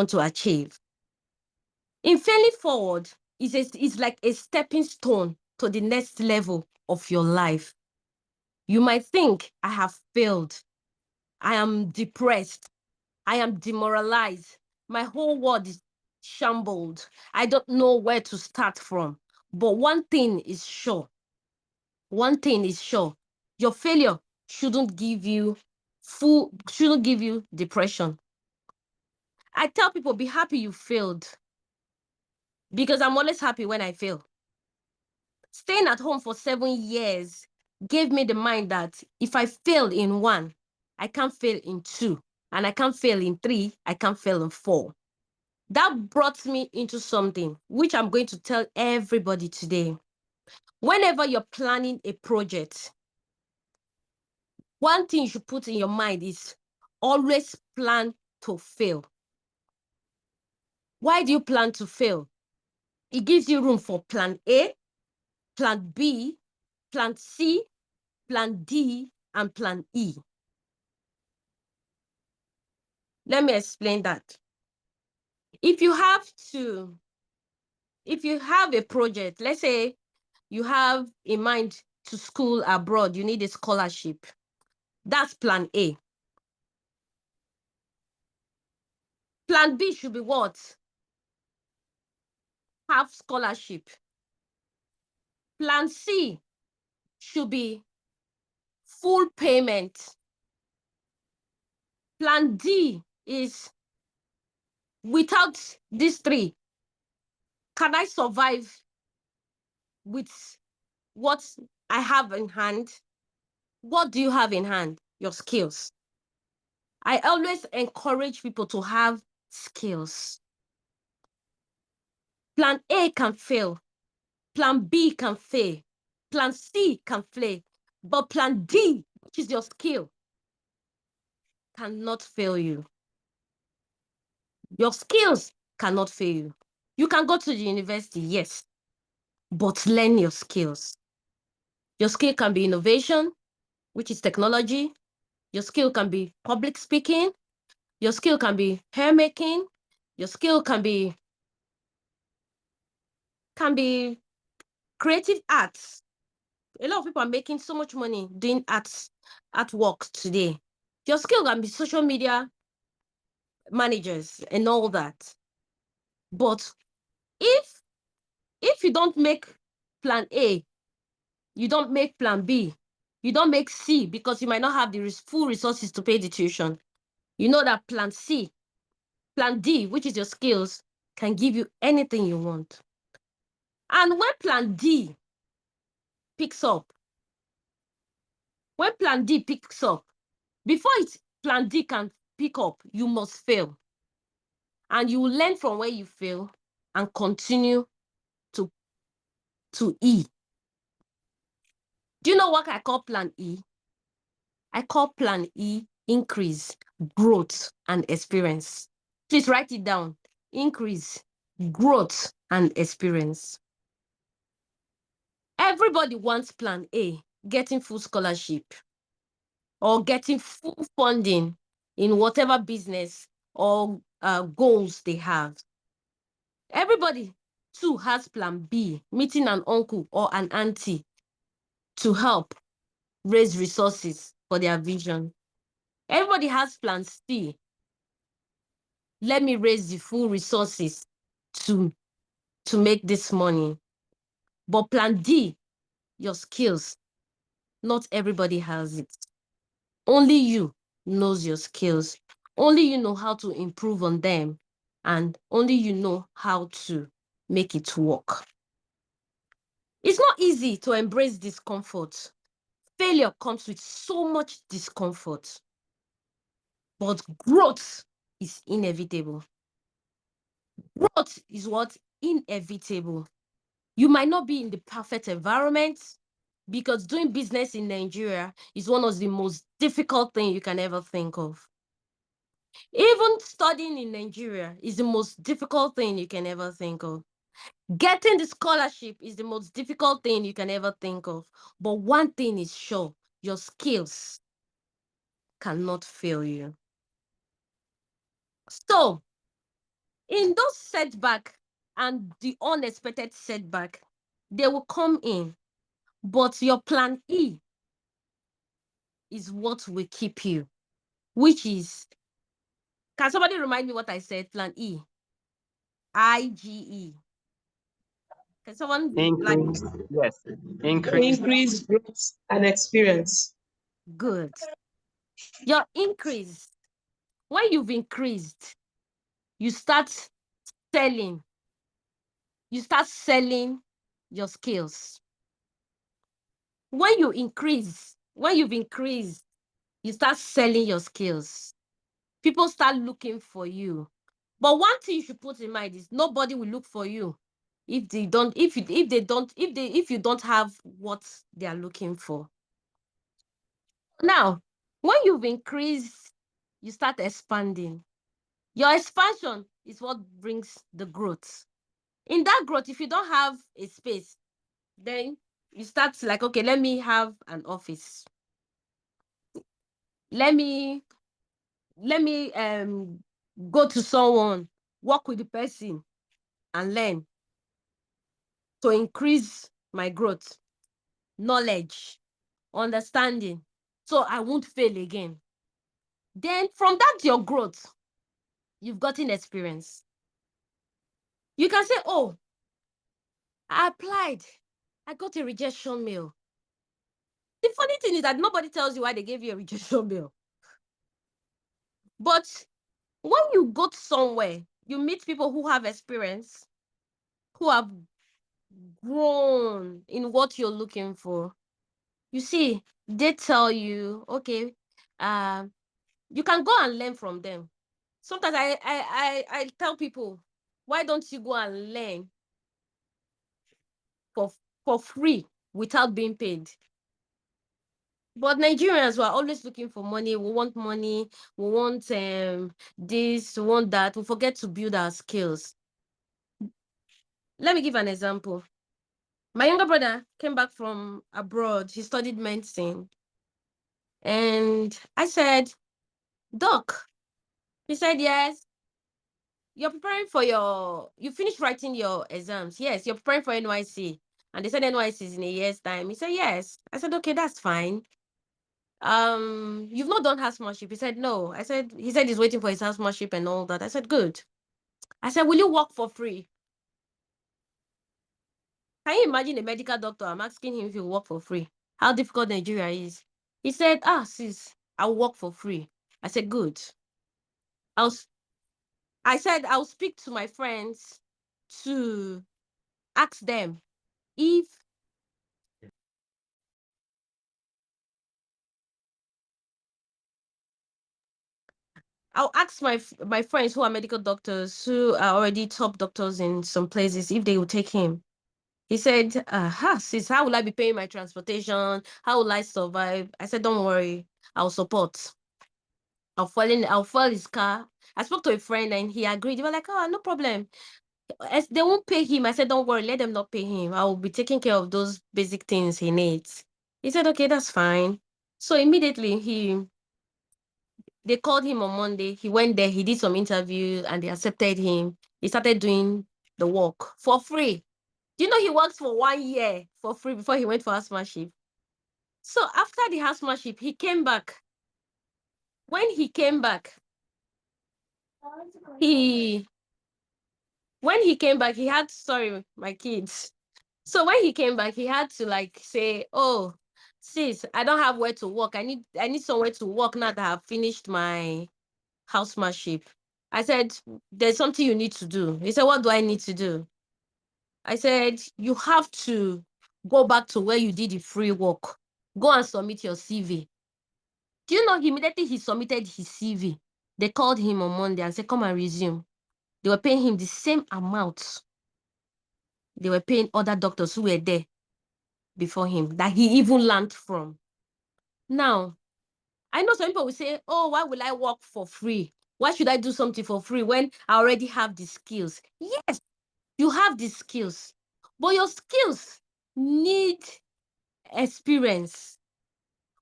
Speaker 10: to achieve. In failing forward, is like a stepping stone to the next level of your life. You might think, I have failed. I am depressed. I am demoralized. My whole world is shambled. I don't know where to start from. But one thing is sure. Your failure shouldn't give you depression. I tell people, be happy you failed, because I'm always happy when I fail. Staying at home for 7 years gave me the mind that if I fail in 1, I can't fail in 2, and I can't fail in 3, I can't fail in 4. That brought me into something which I'm going to tell everybody today. Whenever you're planning a project, one thing you should put in your mind is always plan to fail. Why do you plan to fail? It gives you room for plan A, plan B, plan C, plan D, and plan E. Let me explain that. If you have a project, let's say you have in mind to school abroad, you need a scholarship. That's plan A. Plan B should be what? Have scholarship. Plan C should be full payment. Plan D is, without these 3, can I survive with what I have in hand? What do you have in hand? Your skills. I always encourage people to have skills. Plan A can fail. Plan B can fail. Plan C can fail. But plan D, which is your skill, cannot fail you. Your skills cannot fail you. You can go to the university, yes, but learn your skills. Your skill can be innovation, which is technology. Your skill can be public speaking. Your skill can be hair making. Your skill can be creative arts. A lot of people are making so much money doing artwork today. Your skill can be social media managers and all that. But if you don't make plan A, you don't make plan B, you don't make C, because you might not have the full resources to pay the tuition, you know that plan C, plan D, which is your skills, can give you anything you want. And when plan D picks up, before plan D can pick up, you must fail. And you will learn from where you fail and continue to E. Do you know what I call plan E? I call plan E increase, growth, and experience. Please write it down. Increase, growth, and experience. Everybody wants plan A, getting full scholarship or getting full funding in whatever business or goals they have. Everybody too has plan B, meeting an uncle or an auntie to help raise resources for their vision. Everybody has plan C. Let me raise the full resources to make this money. But plan D, your skills, not everybody has it. Only you knows your skills. Only you know how to improve on them. And only you know how to make it work. It's not easy to embrace discomfort. Failure comes with so much discomfort. But growth is inevitable. Growth is what? Inevitable. You might not be in the perfect environment, because doing business in Nigeria is one of the most difficult things you can ever think of. Even studying in Nigeria is the most difficult thing you can ever think of. Getting the scholarship is the most difficult thing you can ever think of. But one thing is sure, your skills cannot fail you. So, in those setbacks and the unexpected setback, they will come in. But your plan E is what will keep you, which is, can somebody remind me what I said? Plan E. IGE. Can someone
Speaker 1: Increase, yes.
Speaker 5: Increase growth and experience.
Speaker 10: Good. Your increase. When you've increased, you start selling. You start selling your skills. When you've increased, you start selling your skills. People start looking for you. But one thing you should put in mind is nobody will look for you if you don't have what they are looking for. Now, when you've increased, you start expanding. Your expansion is what brings the growth. In that growth, if you don't have a space, then you start like, okay, let me have an office. Let me go to someone, work with the person and learn to increase my growth, knowledge, understanding, so I won't fail again. Then from that, your growth, you've gotten experience. You can say, oh, I applied, I got a rejection mail. The funny thing is that nobody tells you why they gave you a rejection mail. But when you go somewhere, you meet people who have experience, who have grown in what you're looking for. You see, they tell you, okay, you can go and learn from them. Sometimes I tell people, why don't you go and learn for free without being paid? But Nigerians were always looking for money. We want money. We want this, we want that. We forget to build our skills. Let me give an example. My younger brother came back from abroad. He studied medicine. And I said, Doc. He said, yes. You're preparing for you finished writing your exams. Yes, you're preparing for NYC. And they said NYC is in a year's time. He said, yes. I said, okay, that's fine. You've not done housemanship. He said, no. He said he's waiting for his housemanship and all that. I said, good. I said, will you work for free? Can you imagine a medical doctor? I'm asking him if he'll work for free. How difficult Nigeria is. He said, sis, I'll work for free. I said, good. I said, I'll speak to my friends to ask them if I'll ask my friends who are medical doctors, who are already top doctors in some places, if they will take him. He said, sis, how will I be paying my transportation? How will I survive? I said, don't worry, I'll support. I'll fuel his car. I spoke to a friend and he agreed. They were like, oh, no problem. As they won't pay him. I said, don't worry, let them not pay him. I will be taking care of those basic things he needs. He said, okay, that's fine. So immediately they called him on Monday. He went there, he did some interviews and they accepted him. He started doing the work for free. Do you know he worked for 1 year for free before he went for housemanship? So after the housemanship, he came back. When he came back, he had, sorry, my kids. So when he came back, he had to say, oh, sis, I don't have where to work. I need somewhere to work now that I've finished my housemanship. I said, there's something you need to do. He said, what do I need to do? I said, you have to go back to where you did the free work. Go and submit your CV. Do you know, immediately he submitted his CV, they called him on Monday and said, come and resume. They were paying him the same amount they were paying other doctors who were there before him, that he even learned from. Now, I know some people will say, oh, why will I work for free? Why should I do something for free when I already have the skills? Yes, you have the skills, but your skills need experience,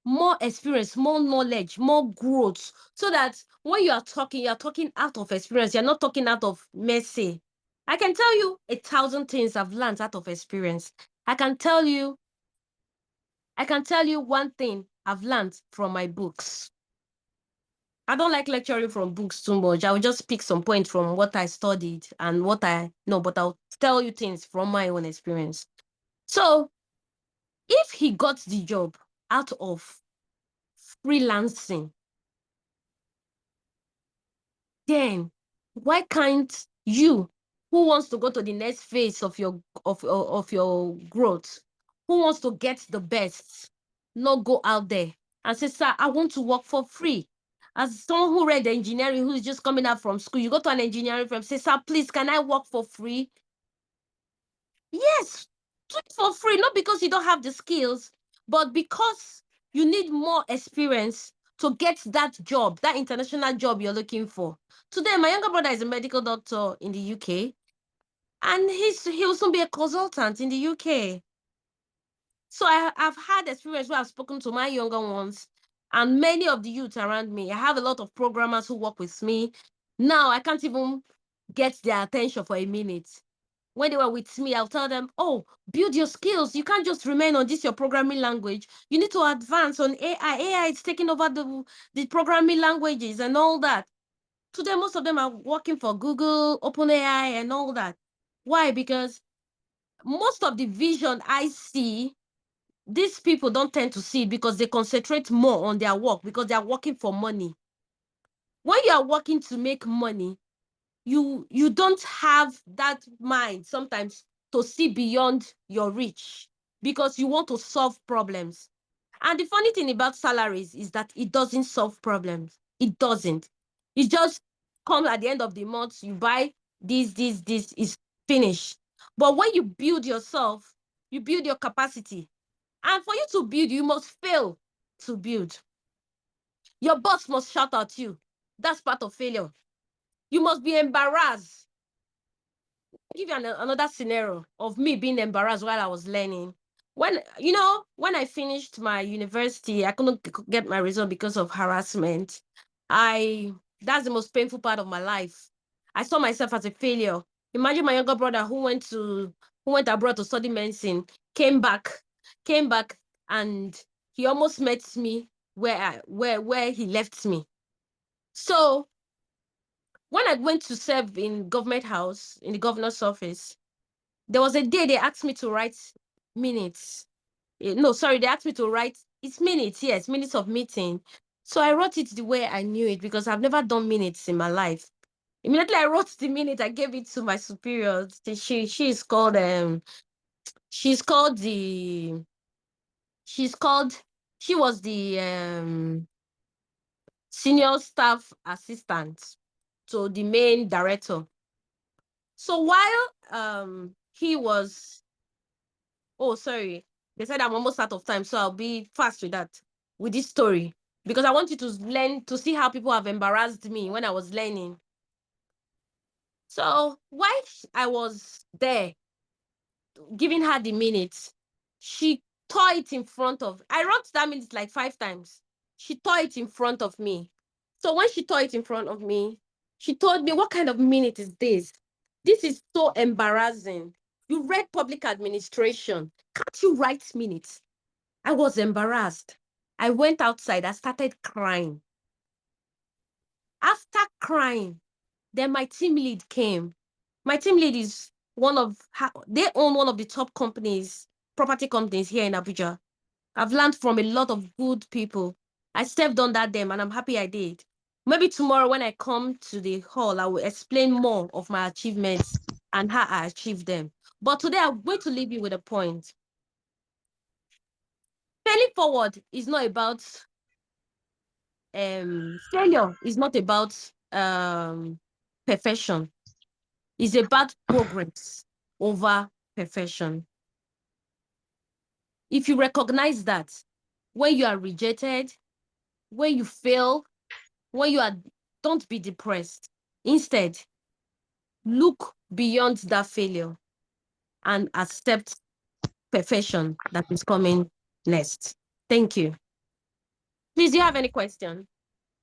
Speaker 10: more knowledge, more growth, so that when you're talking out of experience. You're not talking out of mercy. I can tell you 1,000 things I've learned out of experience. I can tell you one thing I've learned from my books. I don't like lecturing from books too much. I will just pick some points from what I studied and what I know, but I'll tell you things from my own experience. So if he got the job out of freelancing, then why can't you, who wants to go to the next phase of your growth, who wants to get the best, not go out there and say, sir, I want to work for free? As someone who read engineering, who's just coming out from school, you go to an engineering firm, say, sir, please, can I work for free? Yes, do it for free, not because you don't have the skills, but because you need more experience to get that job, that international job you're looking for. Today, my younger brother is a medical doctor in the UK, and he will soon be a consultant in the UK. So I've had experience where I've spoken to my younger ones and many of the youth around me. I have a lot of programmers who work with me. Now I can't even get their attention for a minute. When they were with me, I'll tell them, oh, build your skills. You can't just remain on this, your programming language. You need to advance on AI. AI is taking over the programming languages and all that. Today, most of them are working for Google, OpenAI, and all that. Why? Because most of the vision I see, these people don't tend to see it because they concentrate more on their work because they are working for money. When you are working to make money, you don't have that mind sometimes to see beyond your reach because you want to solve problems. And the funny thing about salaries is that it doesn't solve problems. It doesn't. It just comes at the end of the month, you buy this is finished. But when you build yourself, you build your capacity. And for you to build, you must fail. to build. Your boss must shout at you. That's part of failure. You must be embarrassed. I'll give you another scenario of me being embarrassed while I was learning. When I finished my university, I couldn't get my result because of harassment. That's the most painful part of my life. I saw myself as a failure. Imagine my younger brother who went abroad to study medicine, came back, and he almost met me where he left me. So when I went to serve in government house, in the governor's office, there was a day they asked me to write minutes. No, sorry, they asked me to write, it's minutes, yes, minutes of meeting. So I wrote it the way I knew it because I've never done minutes in my life. Immediately I wrote the minute, I gave it to my superiors. She's called she was the senior staff assistant to the main director. So while he was, oh sorry, they said I'm almost out of time, so I'll be fast with this story because I want you to learn to see how people have embarrassed me when I was learning. So while I was there giving her the minutes, she tore it in front of. I wrote that minute like 5 times. She tore it in front of me. So when she tore it in front of me, she told me, "What kind of minute is this? This is so embarrassing. You read public administration. Can't you write minutes?" I was embarrassed. I went outside. I started crying. After crying, then my team lead came. My team lead is they own one of the top property companies here in Abuja. I've learned from a lot of good people. I served under them and I'm happy I did. Maybe tomorrow when I come to the hall, I will explain more of my achievements and how I achieved them. But today I'm going to leave you with a point. Failing forward is not about failure is not about perfection. It's about progress over perfection. If you recognize that when you are rejected, when you fail, don't be depressed. Instead, look beyond that failure and accept perfection that is coming next. Thank you. Please, do you have any question?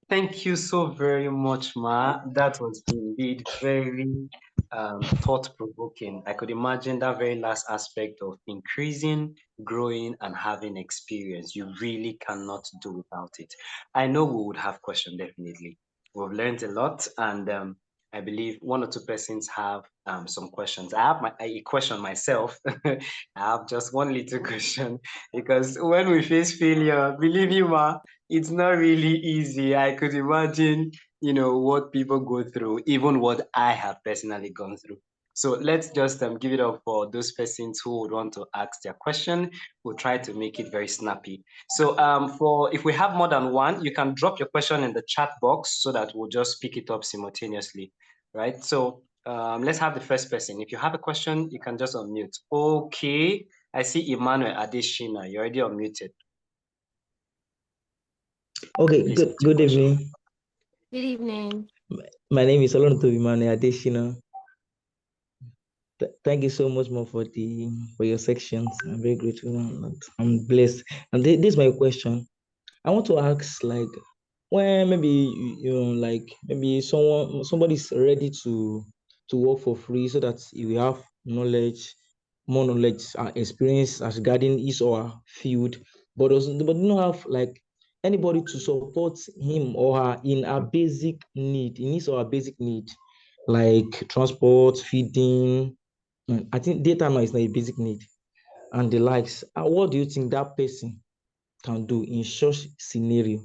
Speaker 1: Thank you so very much, Ma. That was indeed very thought-provoking. I could imagine that very last aspect of increasing, growing, and having experience. You really cannot do without it. I know we would have questions, definitely. We've learned a lot, and I believe 1 or 2 persons have some questions. I have a question myself. I have just one little question because when we face failure, believe you, Ma, it's not really easy. I could imagine, what people go through, even what I have personally gone through. So let's just give it up for those persons who would want to ask their question. We'll try to make it very snappy. So if we have more than one, you can drop your question in the chat box so that we'll just pick it up simultaneously, right? So let's have the first person. If you have a question, you can just unmute. Okay, I see Emmanuel Adeshina. You're already unmuted.
Speaker 11: Okay, good evening.
Speaker 10: Good evening.
Speaker 11: My name is Olonto Emmanuel Adeshina. Thank you so much more for your sections. I'm very grateful. I'm blessed. And this is my question. I want to ask, like, when maybe maybe somebody's ready to work for free so that you will have more knowledge and experience as regarding his or her field, but don't have like anybody to support him or her in his or her basic need, like transport, feeding. I think data now is not a basic need and the likes. What do you think that person can do in such scenario?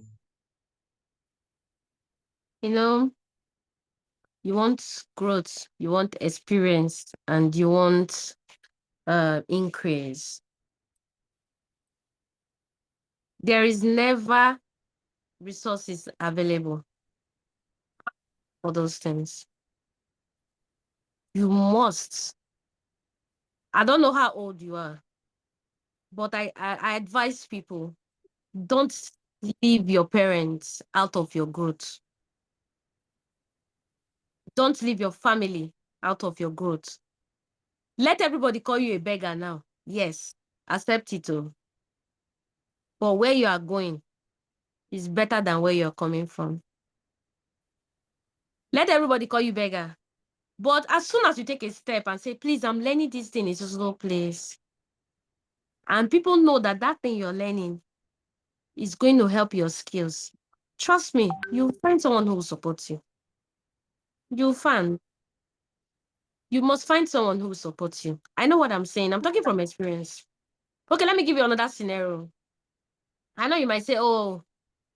Speaker 10: You want growth, you want experience, and you want increase. There is never resources available for those things. You must. I don't know how old you are, but I advise people, don't leave your parents out of your growth. Don't leave your family out of your growth. Let everybody call you a beggar now. Yes, accept it. But where you are going is better than where you're coming from. Let everybody call you beggar. But as soon as you take a step and say, please, I'm learning this thing in a slow place, and people know that that thing you're learning is going to help your skills, trust me, you'll find someone who will support you. You'll find. You must find someone who will support you. I know what I'm saying. I'm talking from experience. Okay, let me give you another scenario. I know you might say, oh,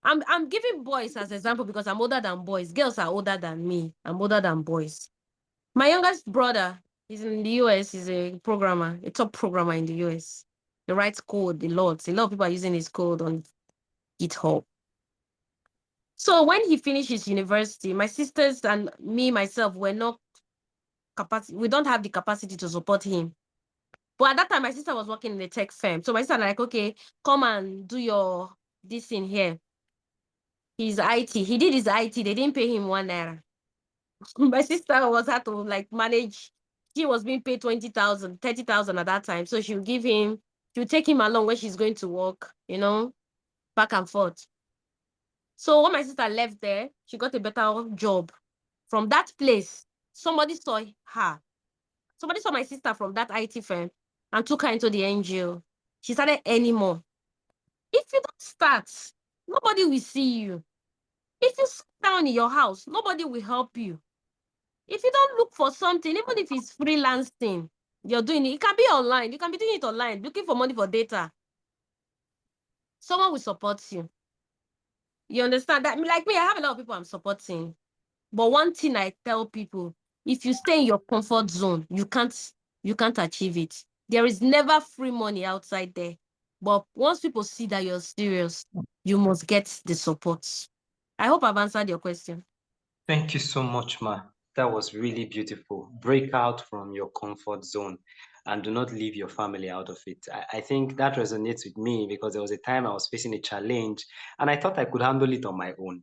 Speaker 10: I'm giving boys as example because I'm older than boys. Girls are older than me. I'm older than boys. My youngest brother is in the US. He's a programmer, a top programmer in the US. He writes code a lot. A lot of people are using his code on GitHub. So when he finished his university, my sisters and me, myself, were not capacity. We don't have the capacity to support him. But at that time, my sister was working in a tech firm. So my sister was like, okay, come and do your this in here. His IT. He did his IT. They didn't pay him 1 naira. My sister was had to like manage. She was being paid 20,000, 30,000 at that time. So she'll take him along when she's going to work, back and forth. So when my sister left there, she got a better job. From that place, somebody saw her. Somebody saw my sister from that IT firm and took her into the NGO. She started earning more. If you don't start, nobody will see you. If you sit down in your house, nobody will help you. If you don't look for something, even if it's freelancing, you're doing it. It can be online. You can be doing it online, looking for money for data. Someone will support you. You understand that? Like me, I have a lot of people I'm supporting. But one thing I tell people, if you stay in your comfort zone, you can't achieve it. There is never free money outside there. But once people see that you're serious, you must get the support. I hope I've answered your question.
Speaker 1: Thank you so much, Ma. That was really beautiful. Break out from your comfort zone and do not leave your family out of it. I think that resonates with me because there was a time I was facing a challenge and I thought I could handle it on my own.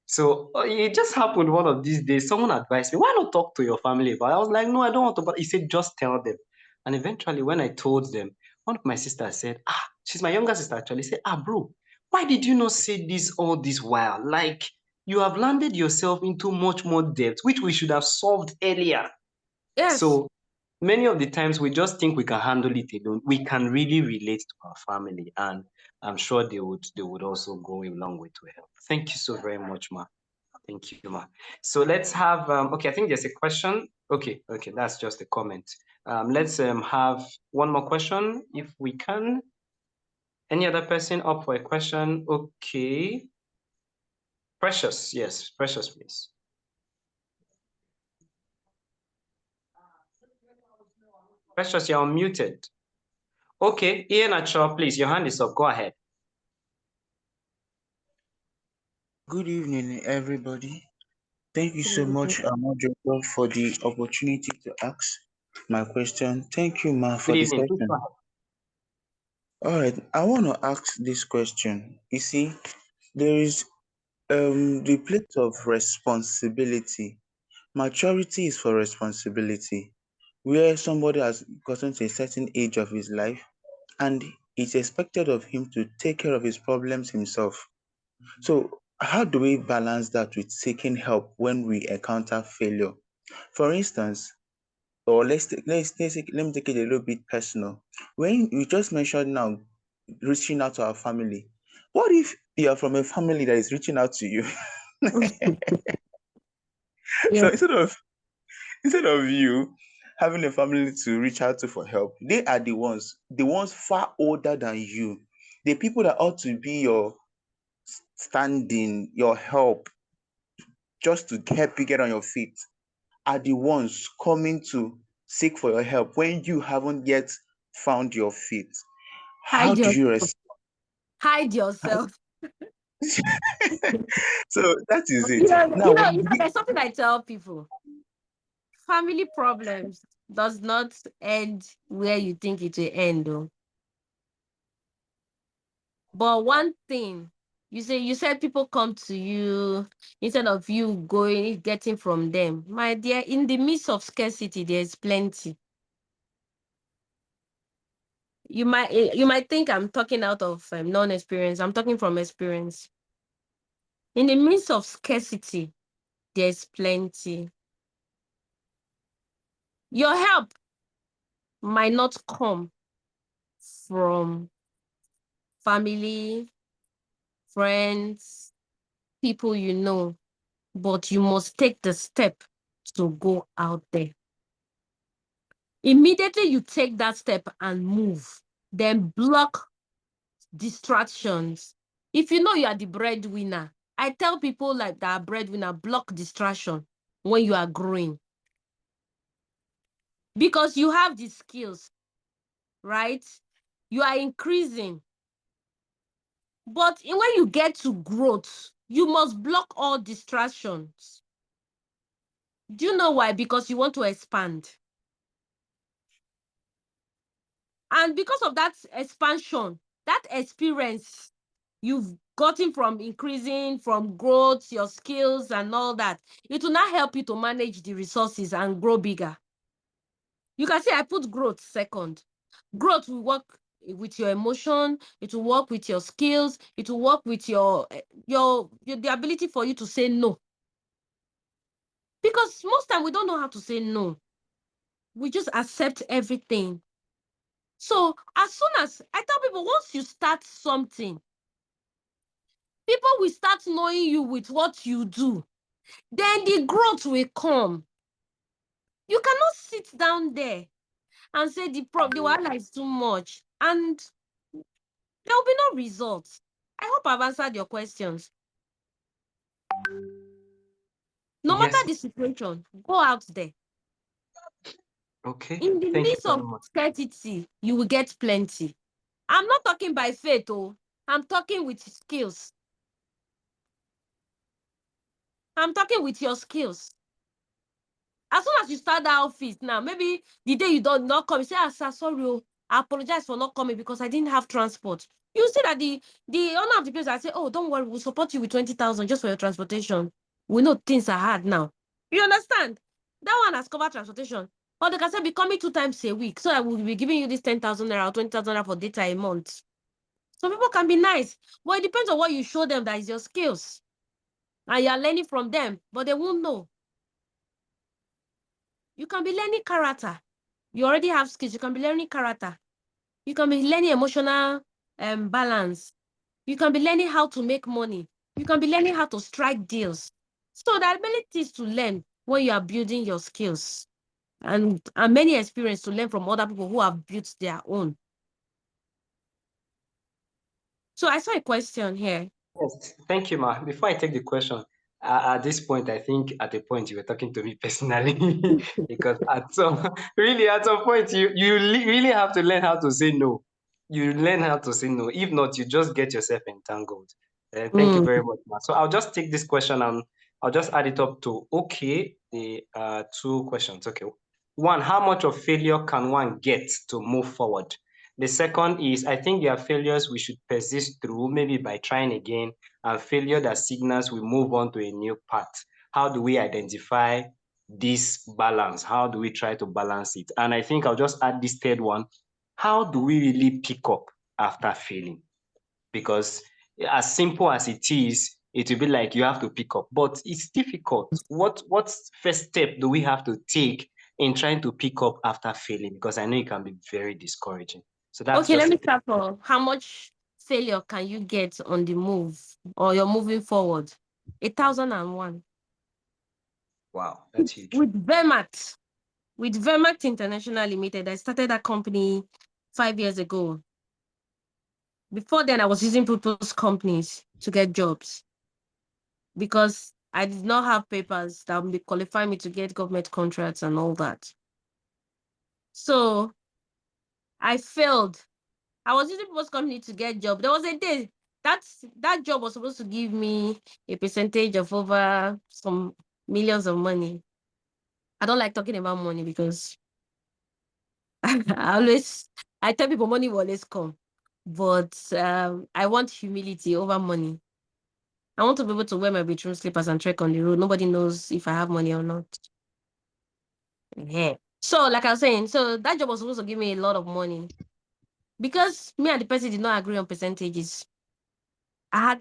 Speaker 1: So it just happened one of these days. Someone advised me, why not talk to your family about it? I was like, no, I don't want to. But he said, just tell them. And eventually, when I told them, one of my sisters said, she's my younger sister actually, said, bro, why did you not say this all this while? Like, you have landed yourself into much more debt, which we should have solved earlier.
Speaker 10: Yes.
Speaker 1: So many of the times we just think we can handle it alone. We can really relate to our family, and I'm sure they would also go a long way to help. Thank you so very much, Ma. Thank you, Ma. So let's have okay, I think there's a question. Okay, that's just a comment. Let's have one more question if we can. Any other person up for a question? Okay. Precious, yes, Precious, please. Precious, you're unmuted. Okay, Ian Acho, please, your hand is up. Go ahead.
Speaker 12: Good evening, everybody. Thank you so much, moderator, for the opportunity to ask my question. Thank you, Ma, for
Speaker 1: Good
Speaker 12: the
Speaker 1: evening.
Speaker 12: question. All right, I want to ask this question. You see, there is the place of responsibility. Maturity is for responsibility, where somebody has gotten to a certain age of his life and it's expected of him to take care of his problems himself. So, how do we balance that with seeking help when we encounter failure? For instance, or let me take it a little bit personal. When you just mentioned now reaching out to our family, what if you are from a family that is reaching out to you? So instead of you having a family to reach out to for help, they are the ones far older than you, the people that ought to be your standing, your help, just to help you get on your feet, are the ones coming to seek for your help when you haven't yet found your feet. How
Speaker 10: Hide
Speaker 12: do you
Speaker 10: yourself.
Speaker 12: respond?
Speaker 10: Hide yourself.
Speaker 12: So that is it. Now,
Speaker 10: There's something I tell people. Family problems does not end where you think it will end, though. But one thing You said people come to you instead of you getting from them. My dear, in the midst of scarcity, there's plenty. You might think I'm talking out of non-experience. I'm talking from experience. In the midst of scarcity, there's plenty. Your help might not come from family, friends, people you know, but you must take the step to go out there. Immediately you take that step and move, then block distractions. If you know you are the breadwinner, I tell people like that breadwinner, block distraction when you are growing. Because you have the skills, right? You are increasing. But when you get to growth, you must block all distractions. Do you know why? Because you want to expand. And because of that expansion, that experience you've gotten from increasing, from growth, your skills and all that, it will not help you to manage the resources and grow bigger. You can say I put growth second. Growth will work with your emotion, it will work with your skills, it will work with the ability for you to say no. Because most time we don't know how to say no. We just accept everything. So as soon as I tell people, once you start something, people will start knowing you with what you do. Then the growth will come. You cannot sit down there and say the wahala is too much and there will be no results. I hope I've answered your questions. No matter the situation, go out there.
Speaker 1: Okay.
Speaker 10: In the
Speaker 1: Thank you
Speaker 10: midst
Speaker 1: very
Speaker 10: of
Speaker 1: much.
Speaker 10: scarcity, you will get plenty. I'm not talking by faith, I'm talking with skills. I'm talking with your skills. As soon as you start that office now, maybe the day you don't not come, you say, sir, sorry, I apologize for not coming because I didn't have transport. You see that the owner of the place, I say, oh, don't worry, we'll support you with 20,000 just for your transportation. We know things are hard now. You understand? That one has covered transportation. Or they can say, be coming 2 times a week, so I will be giving you this 10,000 naira or 20,000 naira for data a month. Some people can be nice, but it depends on what you show them that is your skills. And you're learning from them, but they won't know. You can be learning character. You already have skills. You can be learning character. You can be learning emotional balance. You can be learning how to make money. You can be learning how to strike deals. So the ability is to learn when you are building your skills and many experience to learn from other people who have built their own. So I saw a question here.
Speaker 1: Yes, thank you, Ma. Before I take the question, at this point, I think at a point you were talking to me personally because at some point you really have to learn how to say no. You learn how to say no. If not, you just get yourself entangled. Thank you very much, Ma. So I'll just take this question and I'll just add it up to the 2 questions. Okay, one, how much of failure can one get to move forward? The second is, I think there are failures we should persist through, maybe by trying again, and failure that signals we move on to a new path. How do we identify this balance? How do we try to balance it? And I think I'll just add this third one. How do we really pick up after failing? Because as simple as it is, it will be like you have to pick up, but it's difficult. What first step do we have to take in trying to pick up after failing? Because I know it can be very discouraging. So that's
Speaker 10: Okay, let
Speaker 1: just
Speaker 10: me
Speaker 1: it.
Speaker 10: start for how much failure can you get on the move or you're moving forward? 1,001.
Speaker 1: Wow, that's huge.
Speaker 10: With Vermact International Limited, I started that company 5 years ago. Before then, I was using people's companies to get jobs because I did not have papers that would qualify me to get government contracts and all that. So I failed. I was using people's company to get job. There was a day that job was supposed to give me a percentage of over some millions of money. I don't like talking about money because I tell people money will always come, but I want humility over money. I want to be able to wear my bedroom slippers and trek on the road. Nobody knows if I have money or not. Yeah. So, like I was saying, so that job was supposed to give me a lot of money. Because me and the person did not agree on percentages. The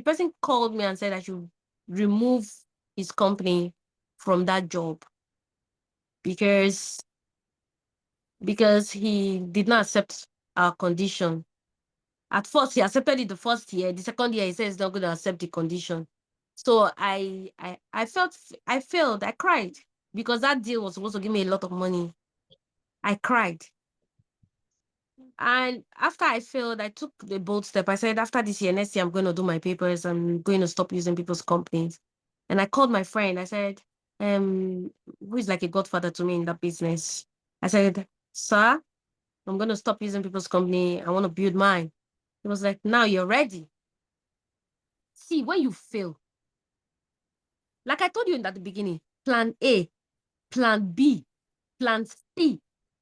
Speaker 10: person called me and said I should remove his company from that job because he did not accept our condition. At first, he accepted it the first year. The second year, he said he's not going to accept the condition. So I failed. I cried because that deal was supposed to give me a lot of money. I cried. And after I failed, I took the bold step. I said, after this year, next year, I'm going to do my papers. I'm going to stop using people's companies. And I called my friend. I said, who is like a godfather to me in that business. I said, sir, I'm going to stop using people's company. I want to build mine. He was like, now you're ready. See, when you fail, like I told you in the beginning, plan A, plan B, plan C,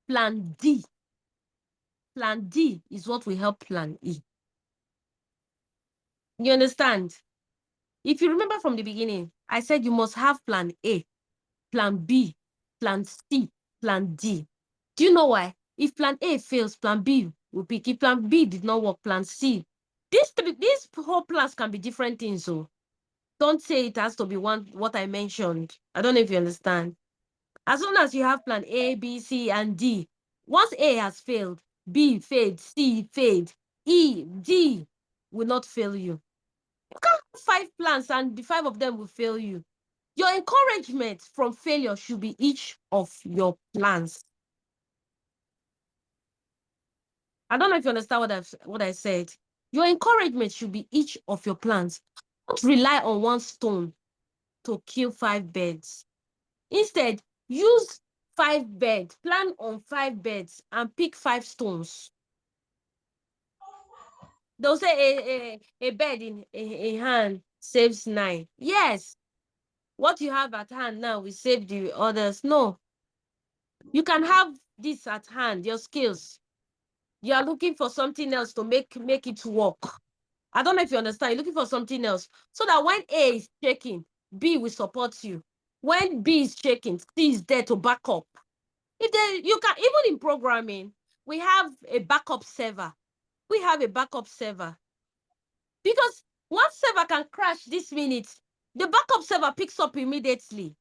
Speaker 10: plan D. Plan D is what will help plan E. You understand? If you remember from the beginning, I said you must have plan A, plan B, plan C, plan D. Do you know why? If plan A fails, plan B will pick. If plan B did not work, plan C. These whole plans can be different things. So don't say it has to be what I mentioned. I don't know if you understand. As long as you have plan A, B, C, and D, once A has failed, B failed, C failed, E, D will not fail you. You can't have 5 plans and the 5 of them will fail you. Your encouragement from failure should be each of your plans. I don't know if you understand what I said. Your encouragement should be each of your plans. Don't rely on one stone to kill 5 birds. Instead, use 5 birds, plan on 5 birds and pick 5 stones. They'll say a bird in a hand saves 9. Yes. What you have at hand now will save the others. No. You can have this at hand, your skills. You are looking for something else to make it work. I don't know if you understand. You're looking for something else. So that when A is shaking, B will support you. When B is shaking, C is there to back up. You can, even in programming, we have a backup server. We have a backup server. Because one server can crash this minute, the backup server picks up immediately.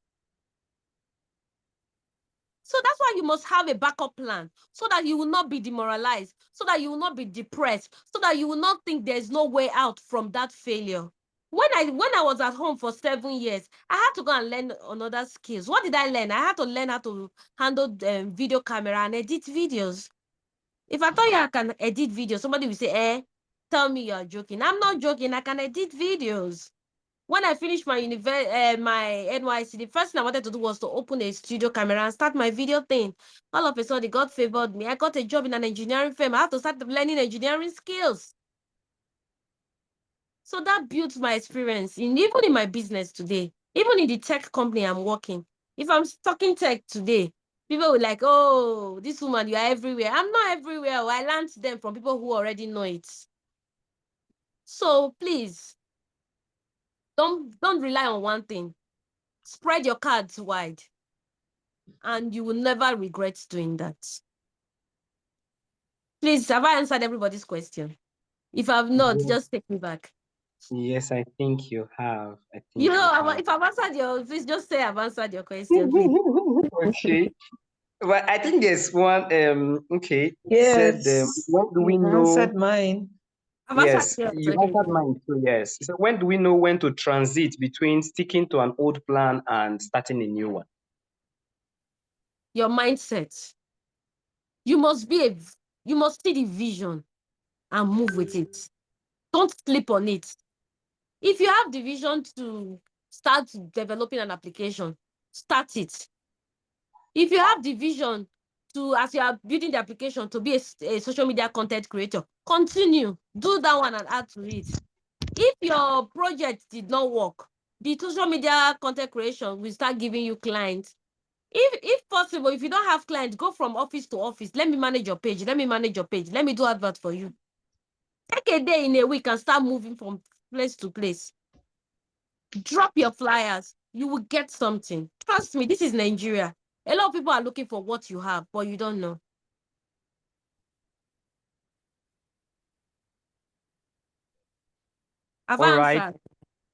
Speaker 10: So that's why you must have a backup plan so that you will not be demoralized, so that you will not be depressed, so that you will not think there's no way out from that failure. When I was at home for 7 years, I had to go and learn another skills. What did I learn? I had to learn how to handle video camera and edit videos. If I thought you I can edit videos, somebody will say, tell me you're joking. I'm not joking. I can edit videos. When I finished my my NYC, the first thing I wanted to do was to open a studio camera and start my video thing. All of a sudden, God favored me. I got a job in an engineering firm. I had to start learning engineering skills. So that built my experience, even in my business today, even in the tech company I'm working. If I'm talking tech today, people will like, oh, this woman, you are everywhere. I'm not everywhere. I learned them from people who already know it. So please, don't rely on one thing. Spread your cards wide, and you will never regret doing that. Please, have I answered everybody's question? If I've not, just take me back.
Speaker 1: Yes, I think you have.
Speaker 10: If I've answered please just say I've answered your question, please.
Speaker 1: Okay. Well, I think there's one. Okay.
Speaker 5: Yes.
Speaker 1: Said, when do we know?
Speaker 5: Answered mine.
Speaker 1: Yes, you answered mine too. Yes. So when do we know when to transit between sticking to an old plan and starting a new one?
Speaker 10: Your mindset. You must see the vision and move with it. Don't sleep on it. If you have the vision to start developing an application, start it. If you have the vision to, as you are building the application, to be a social media content creator, continue. Do that one and add to it. If your project did not work, the social media content creation will start giving you clients. If possible, if you don't have clients, go from office to office. Let me manage your page. Let me manage your page. Let me do advert for you. Take a day in a week and start moving from place to place. Drop your flyers. You will get something. Trust me, this is Nigeria. A lot of people are looking for what you have, but you don't know. Have
Speaker 1: All
Speaker 10: I
Speaker 1: right.
Speaker 10: answered?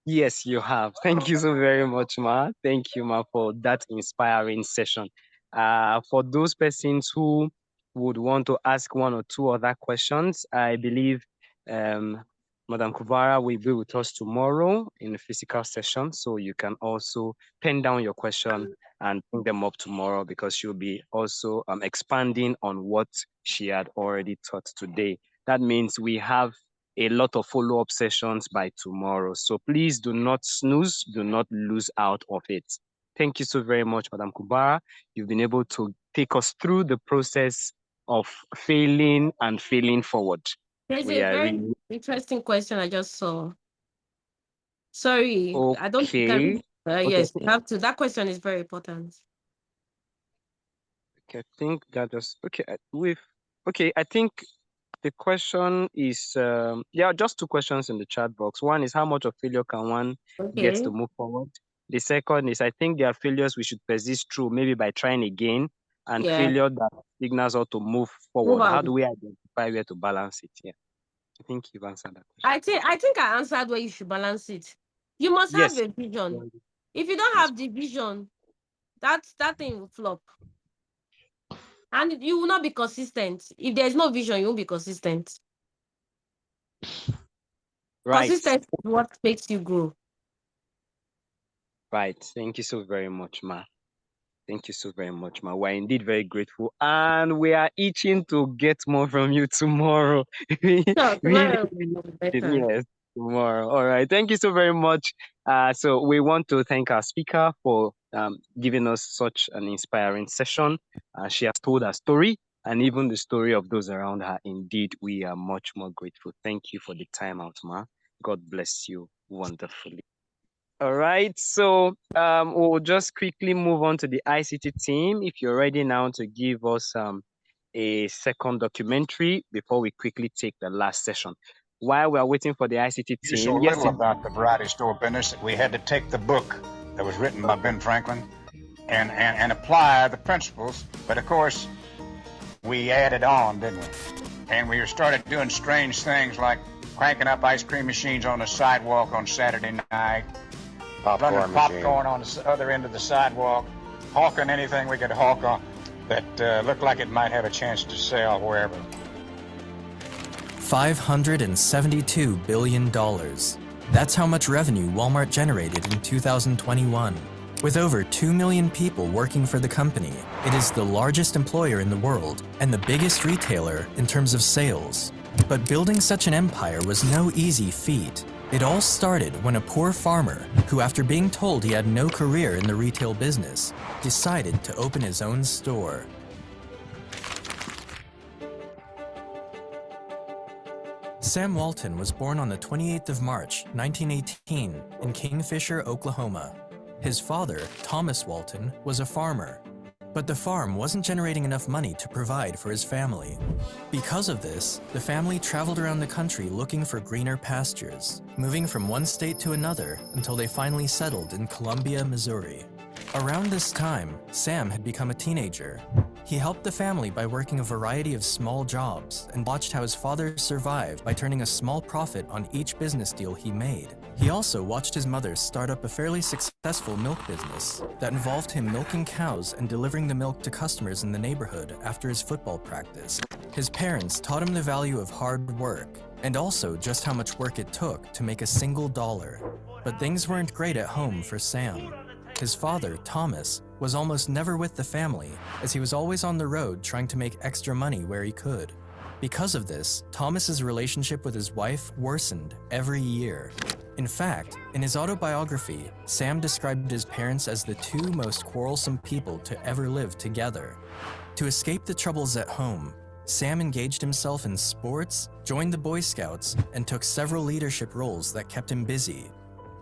Speaker 1: Yes, you have. Thank you so very much, Ma. Thank you, Ma, for that inspiring session. For those persons who would want to ask one or two other questions, I believe Madam Kubara will be with us tomorrow in a physical session, so you can also pen down your question and bring them up tomorrow because she'll be also expanding on what she had already taught today. That means we have a lot of follow-up sessions by tomorrow. So please do not snooze, do not lose out of it. Thank you so very much, Madam Kubara. You've been able to take us through the process of failing and failing forward.
Speaker 10: There's
Speaker 1: We
Speaker 10: a
Speaker 1: are
Speaker 10: very
Speaker 1: really
Speaker 10: interesting question I just saw. Sorry, I don't think
Speaker 1: okay.
Speaker 10: yes, you have to. That question is very important.
Speaker 1: Okay, I think that just okay. I think the question is there are just two questions in the chat box. One is how much of failure can one get
Speaker 10: Okay.
Speaker 1: to move forward? The second is I think there are failures we should persist through, maybe by trying again, and
Speaker 10: Yeah.
Speaker 1: failure that signals us to move forward. How do we identify where to balance it? Yeah. I think you've answered that question.
Speaker 10: I think I answered where you should balance it. You must have
Speaker 1: Yes.
Speaker 10: a vision. If you don't have the vision, that thing will flop. And you will not be consistent. If there's no vision, you won't be consistent.
Speaker 1: Right.
Speaker 10: Consistency is what makes you grow.
Speaker 1: Right. Thank you so very much, Ma. Thank you so very much, Ma. We're indeed very grateful. And we are itching to get more from you tomorrow.
Speaker 10: Tomorrow
Speaker 1: Yes, tomorrow. All right. Thank you so very much. So we want to thank our speaker for giving us such an inspiring session. She has told her story and even the story of those around her. Indeed, we are much more grateful. Thank you for the time out, Ma. God bless you wonderfully. All right, so we'll just quickly move on to the ICT team. If you're ready now to give us a second documentary before we quickly take the last session. While we are waiting for the ICT
Speaker 13: You
Speaker 1: team,
Speaker 13: so little about the variety store business that we had to take the book that was written by Ben Franklin and apply the principles. But of course, we added on, didn't we? And we started doing strange things like cranking up ice cream machines on the sidewalk on Saturday night, running popcorn on the other end of the sidewalk, hawking anything we could hawk on that looked like it might have a chance to sell wherever.
Speaker 14: $572 billion. That's how much revenue Walmart generated in 2021. With over 2 million people working for the company, it is the largest employer in the world and the biggest retailer in terms of sales. But building such an empire was no easy feat. It all started when a poor farmer, who after being told he had no career in the retail business, decided to open his own store. Sam Walton was born on the 28th of March, 1918, in Kingfisher, Oklahoma. His father, Thomas Walton, was a farmer, but the farm wasn't generating enough money to provide for his family. Because of this, the family traveled around the country looking for greener pastures, moving from one state to another until they finally settled in Columbia, Missouri. Around this time, Sam had become a teenager. He helped the family by working a variety of small jobs and watched how his father survived by turning a small profit on each business deal he made. He also watched his mother start up a fairly successful milk business that involved him milking cows and delivering the milk to customers in the neighborhood after his football practice. His parents taught him the value of hard work and also just how much work it took to make a single dollar. But things weren't great at home for Sam. His father, Thomas, was almost never with the family, as he was always on the road trying to make extra money where he could. Because of this, Thomas's relationship with his wife worsened every year. In fact, in his autobiography, Sam described his parents as the two most quarrelsome people to ever live together. To escape the troubles at home, Sam engaged himself in sports, joined the Boy Scouts, and took several leadership roles that kept him busy.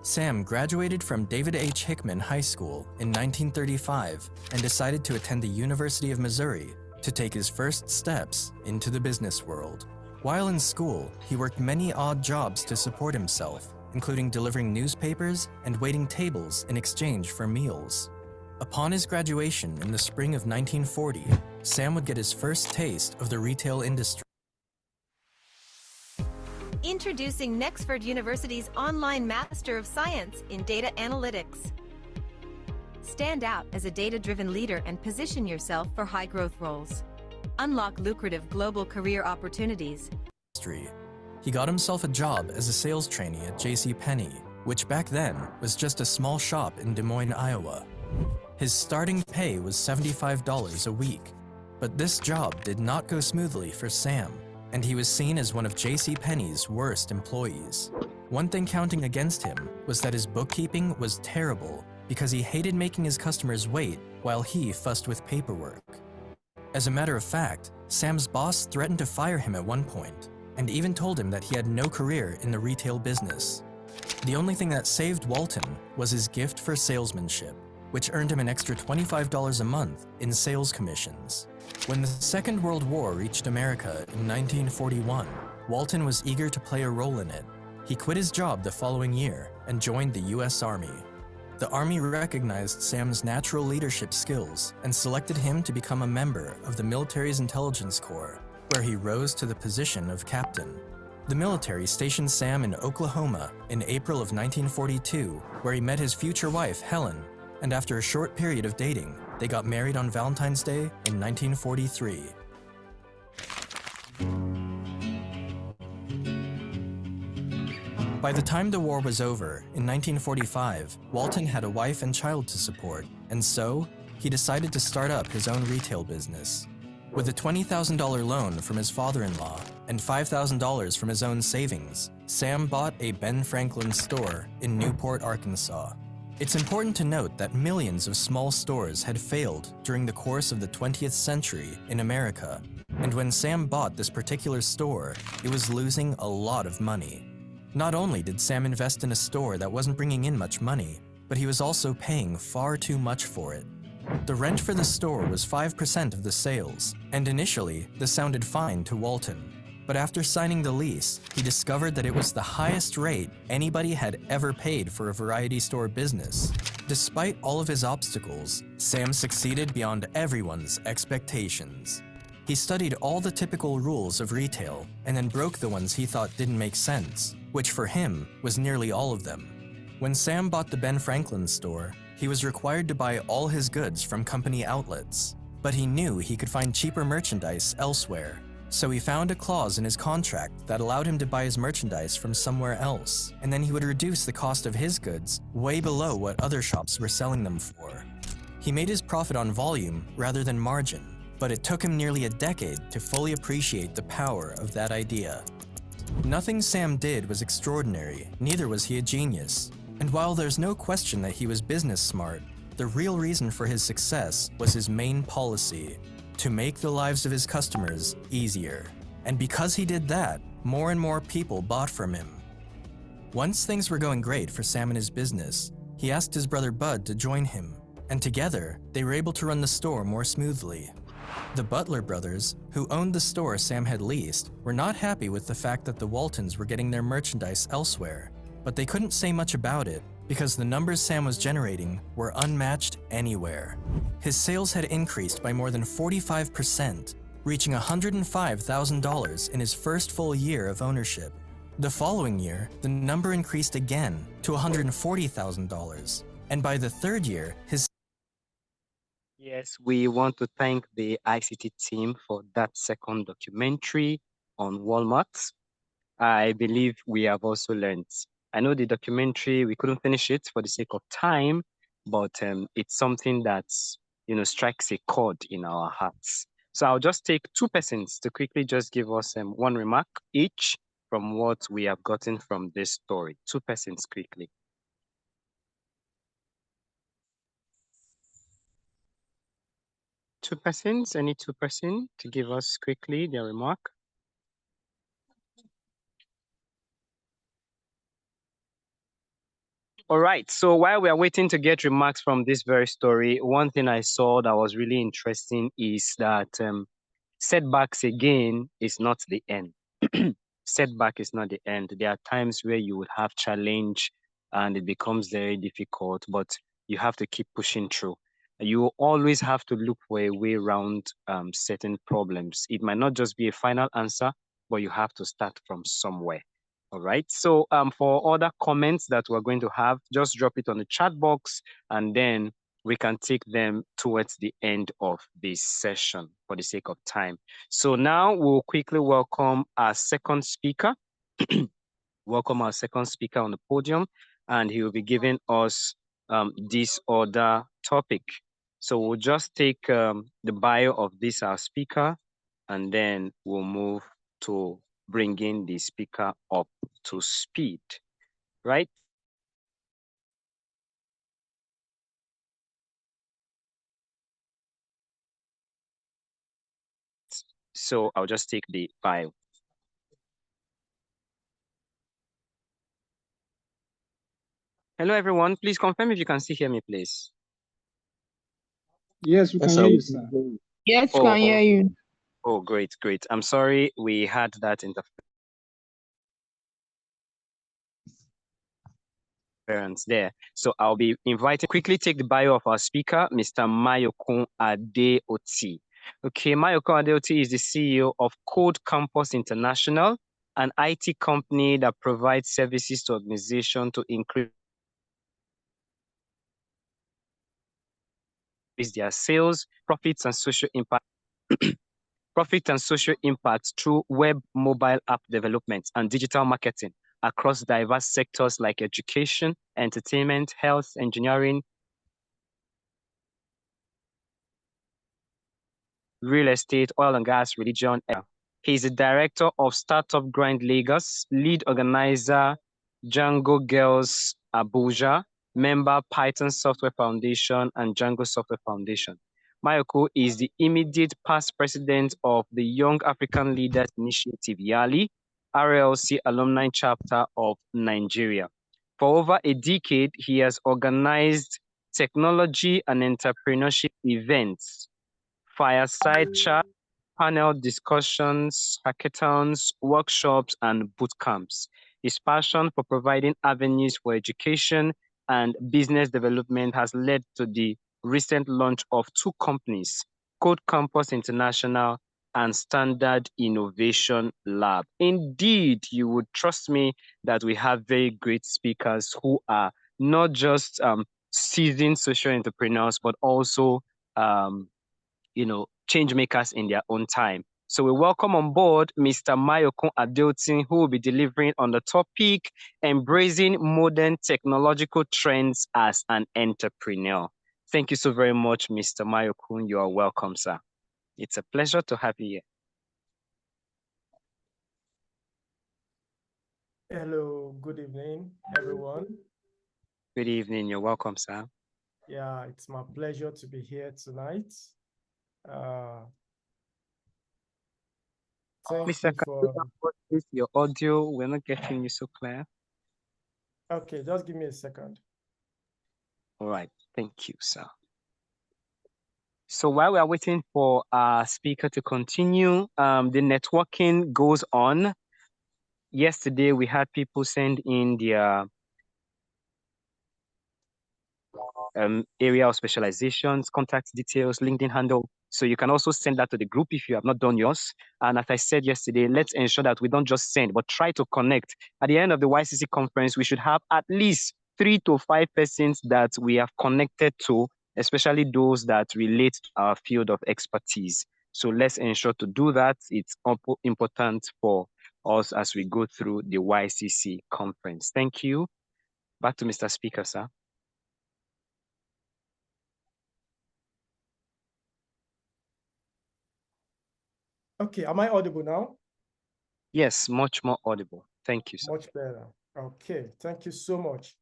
Speaker 14: Sam graduated from David H. Hickman High School in 1935 and decided to attend the University of Missouri to take his first steps into the business world. While in school, he worked many odd jobs to support himself, including delivering newspapers and waiting tables in exchange for meals. Upon his graduation in the spring of 1940, Sam would get his first taste of the retail industry.
Speaker 15: Introducing Nexford University's online Master of Science in Data Analytics. Stand out as a data-driven leader and position yourself for high-growth roles. Unlock lucrative global career opportunities.
Speaker 14: He got himself a job as a sales trainee at JCPenney, which back then was just a small shop in Des Moines, Iowa. His starting pay was $75 a week, but this job did not go smoothly for Sam, and he was seen as one of JCPenney's worst employees. One thing counting against him was that his bookkeeping was terrible because he hated making his customers wait while he fussed with paperwork. As a matter of fact, Sam's boss threatened to fire him at one point, and even told him that he had no career in the retail business. The only thing that saved Walton was his gift for salesmanship, which earned him an extra $25 a month in sales commissions. When the Second World War reached America in 1941, Walton was eager to play a role in it. He quit his job the following year and joined the US Army. The Army recognized Sam's natural leadership skills and selected him to become a member of the military's intelligence corps, where he rose to the position of captain. The military stationed Sam in Oklahoma in April of 1942, where he met his future wife, Helen, and after a short period of dating, they got married on Valentine's Day in 1943. By the time the war was over, in 1945, Walton had a wife and child to support, and so he decided to start up his own retail business. With a $20,000 loan from his father-in-law and $5,000 from his own savings, Sam bought a Ben Franklin store in Newport, Arkansas. It's important to note that millions of small stores had failed during the course of the 20th century in America, and when Sam bought this particular store, it was losing a lot of money. Not only did Sam invest in a store that wasn't bringing in much money, but he was also paying far too much for it. The rent for the store was 5% of the sales, and initially, this sounded fine to Walton. But after signing the lease, he discovered that it was the highest rate anybody had ever paid for a variety store business. Despite all of his obstacles, Sam succeeded beyond everyone's expectations. He studied all the typical rules of retail, and then broke the ones he thought didn't make sense, which for him was nearly all of them. When Sam bought the Ben Franklin store, he was required to buy all his goods from company outlets, but he knew he could find cheaper merchandise elsewhere. So he found a clause in his contract that allowed him to buy his merchandise from somewhere else, and then he would reduce the cost of his goods way below what other shops were selling them for. He made his profit on volume rather than margin, but it took him nearly a decade to fully appreciate the power of that idea. Nothing Sam did was extraordinary, neither was he a genius. And while there's no question that he was business smart, the real reason for his success was his main policy: to make the lives of his customers easier. And because he did that, more and more people bought from him. Once things were going great for Sam and his business, he asked his brother Bud to join him, and together, they were able to run the store more smoothly. The Butler brothers, who owned the store Sam had leased, were not happy with the fact that the Waltons were getting their merchandise elsewhere, but they couldn't say much about it because the numbers Sam was generating were unmatched anywhere. His sales had increased by more than 45%, reaching $105,000 in his first full year of ownership. The following year, the number increased again to $140,000, and by the third year, his...
Speaker 1: Yes, we want to thank the ICT team for that second documentary on Walmart. I believe we have also learned. I know the documentary, we couldn't finish it for the sake of time, but it's something that, strikes a chord in our hearts. So I'll just take two persons to quickly just give us one remark each from what we have gotten from this story. Two persons quickly. Two persons, any two person to give us quickly their remark? All right, so while we are waiting to get remarks from this very story, one thing I saw that was really interesting is that setbacks again is not the end. setback is not the end. There are times where you would have challenge and it becomes very difficult, but you have to keep pushing through. You always have to look for a way around certain problems. It might not just be a final answer, but you have to start from somewhere. All right. So for other comments that we're going to have, just drop it on the chat box and then we can take them towards the end of this session for the sake of time. So now we'll quickly welcome our second speaker. Welcome our second speaker on the podium, and he will be giving us this other topic. So we'll just take the bio of this our speaker, and then we'll move to bringing the speaker up to speed, right? So I'll just take the bio. Hello, everyone. Please confirm if you can still hear me, please.
Speaker 2: Yes, we can hear you, sir.
Speaker 9: Yes, we can hear you.
Speaker 1: Oh, great, great. I'm sorry we had that interference there. So I'll be inviting, quickly take the bio of our speaker, Mr. Mayokun Adeoti. Okay, Mayokun Adeoti is the CEO of Code Campus International, an IT company that provides services to organizations to increase their sales, profits, and social impact. Profit and social impact through web mobile app development and digital marketing across diverse sectors like education, entertainment, health, engineering, real estate, oil and gas, religion. He's the director of Startup Grind Lagos, lead organizer, Django Girls Abuja, member Python Software Foundation and Django Software Foundation. Mayoko is the immediate past president of the Young African Leaders Initiative, YALI, RLC alumni chapter of Nigeria. For over a decade, he has organized technology and entrepreneurship events, fireside chat, panel discussions, hackathons, workshops, and boot camps. His passion for providing avenues for education and business development has led to the recent launch of two companies, Code Campus International and Standard Innovation Lab. Indeed, you would trust me that we have very great speakers who are not just seasoned social entrepreneurs, but also change makers in their own time. So we welcome on board Mr. Mayokun Adeoti, who will be delivering on the topic, embracing modern technological trends as an entrepreneur. Thank you so very much, Mr. Mayokun. You are welcome, sir. It's a pleasure to have you here.
Speaker 16: Hello, good evening, everyone.
Speaker 1: Good evening. You're welcome, sir.
Speaker 16: Yeah, it's my pleasure to be here tonight.
Speaker 1: Mr. Please, your audio, we're not getting you so clear.
Speaker 16: Okay, just give me a second.
Speaker 1: All right, thank you, sir. So while we are waiting for our speaker to continue, the networking goes on. Yesterday, we had people send in their area of specializations, contact details, LinkedIn handle. So you can also send that to the group if you have not done yours. And as I said yesterday, let's ensure that we don't just send, but try to connect. At the end of the YCC conference, we should have at least 3 to 5 persons that we have connected to, especially those that relate to our field of expertise. So let's ensure to do that. It's important for us as we go through the YCC conference. Thank you. Back to Mr. Speaker, sir.
Speaker 16: Okay, am I audible now?
Speaker 1: Yes, much more audible. Thank you, sir.
Speaker 16: Much better. Okay, thank you so much.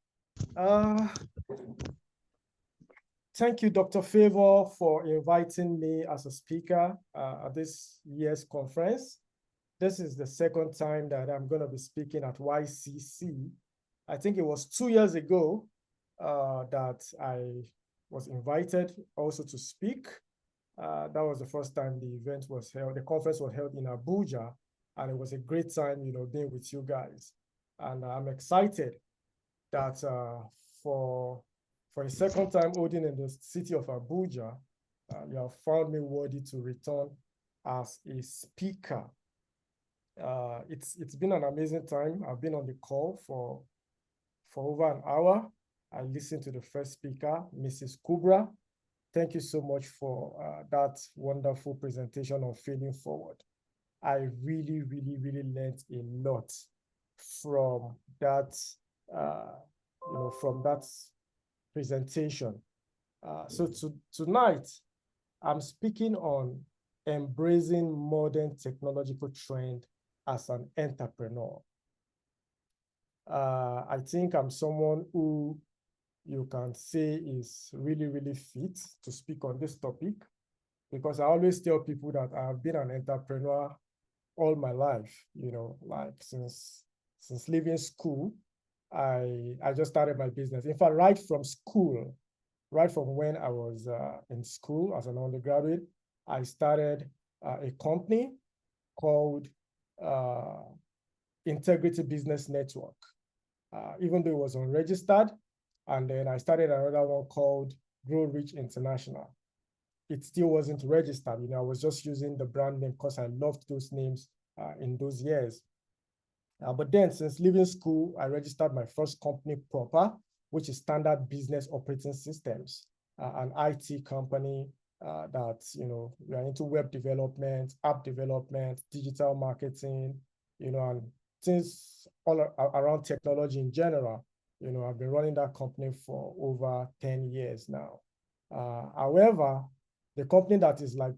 Speaker 16: Thank you, Dr. Favor, for inviting me as a speaker at this year's conference. This is the second time that I'm going to be speaking at YCC. I think it was 2 years ago that I was invited also to speak. That was the first time the event was held, the conference was held in Abuja. and it was a great time, being with you guys. And I'm excited that for a second time holding in the city of Abuja, you have found me worthy to return as a speaker. It's been an amazing time. I've been on the call for over an hour. I listened to the first speaker, Mrs. Kubra. Thank you so much for that wonderful presentation on failing forward. I really, really, really learned a lot from that, from that presentation. So tonight, I'm speaking on embracing modern technological trend as an entrepreneur. I think I'm someone who you can say is really, really fit to speak on this topic, because I always tell people that I've been an entrepreneur all my life, like since leaving school, I just started my business. In fact, right from school, right from when I was in school as an undergraduate, I started a company called Integrity Business Network, even though it was unregistered. And then I started another one called Grow Rich International. It still wasn't registered. I was just using the brand name because I loved those names in those years. But then since leaving school, I registered my first company proper, which is Standard Business Operating Systems, an IT company that, we are into web development, app development, digital marketing, and things all around technology in general. I've been running that company for over 10 years now. However, the company that is like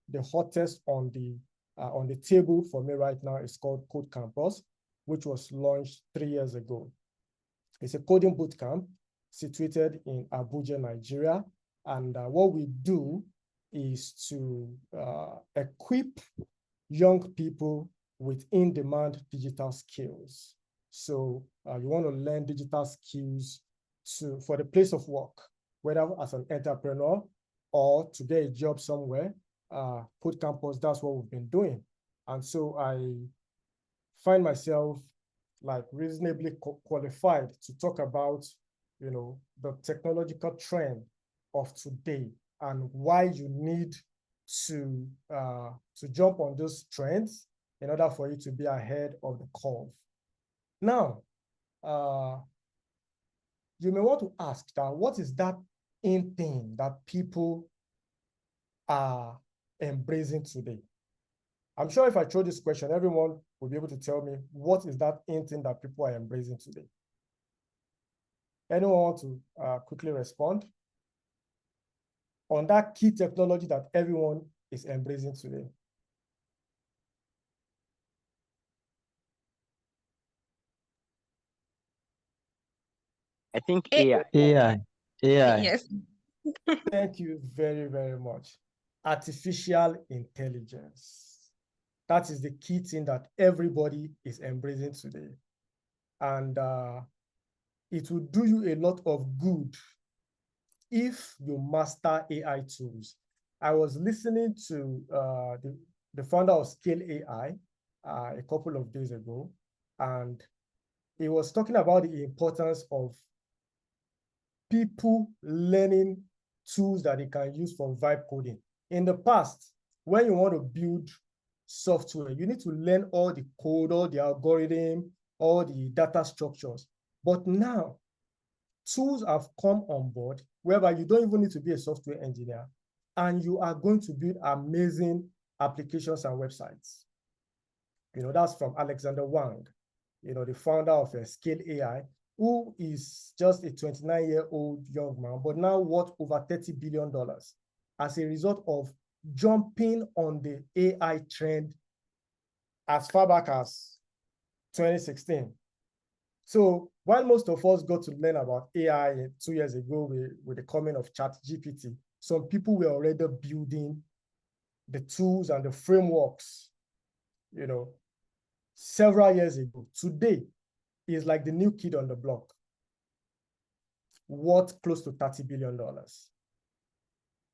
Speaker 16: the hottest on the table for me right now is called Code Campus, which was launched 3 years ago. It's a coding bootcamp situated in Abuja, Nigeria. And what we do is to equip young people with in-demand digital skills. So you want to learn digital skills for the place of work, whether as an entrepreneur or to get a job somewhere. Code Campus, that's what we've been doing. And so I find myself like reasonably qualified to talk about, the technological trend of today and why you need to jump on those trends in order for you to be ahead of the curve. Now, you may want to ask that what is that in thing that people are embracing today? I'm sure if I throw this question, everyone will be able to tell me what is that in thing that people are embracing today. Anyone want to quickly respond on that key technology that everyone is embracing today?
Speaker 1: I think AI.
Speaker 11: AI.
Speaker 10: Yes.
Speaker 16: Thank you very, very much. Artificial intelligence. That is the key thing that everybody is embracing today. And it will do you a lot of good if you master AI tools. I was listening to the founder of Scale AI a couple of days ago, and he was talking about the importance of people learning tools that they can use for vibe coding. In the past, when you want to build software, you need to learn all the code, all the algorithm, all the data structures. But now, tools have come on board whereby you don't even need to be a software engineer, and you are going to build amazing applications and websites. That's from Alexander Wang, the founder of Scale AI, who is just a 29-year-old young man, but now worth over $30 billion as a result of jumping on the AI trend as far back as 2016. So while most of us got to learn about AI 2 years ago with the coming of ChatGPT, some people were already building the tools and the frameworks, several years ago. Today is like the new kid on the block, worth close to $30 billion.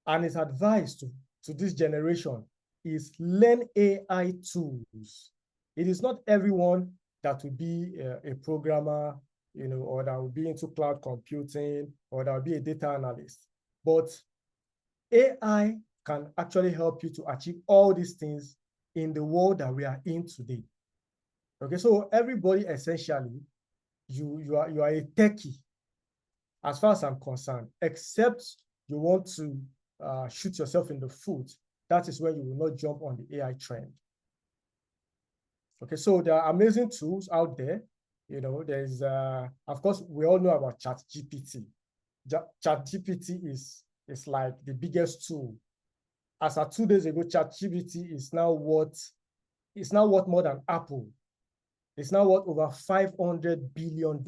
Speaker 16: And his advice to this generation is learn AI tools. It is not everyone that will be a programmer, or that will be into cloud computing, or that will be a data analyst. But AI can actually help you to achieve all these things in the world that we are in today. Okay, so everybody essentially, you are a techie, as far as I'm concerned, except you want to shoot yourself in the foot. That is when you will not jump on the AI trend. Okay, so there are amazing tools out there. There's, of course, we all know about ChatGPT. ChatGPT is like the biggest tool. As of 2 days ago, ChatGPT is now worth more than Apple. It's now worth over $500 billion.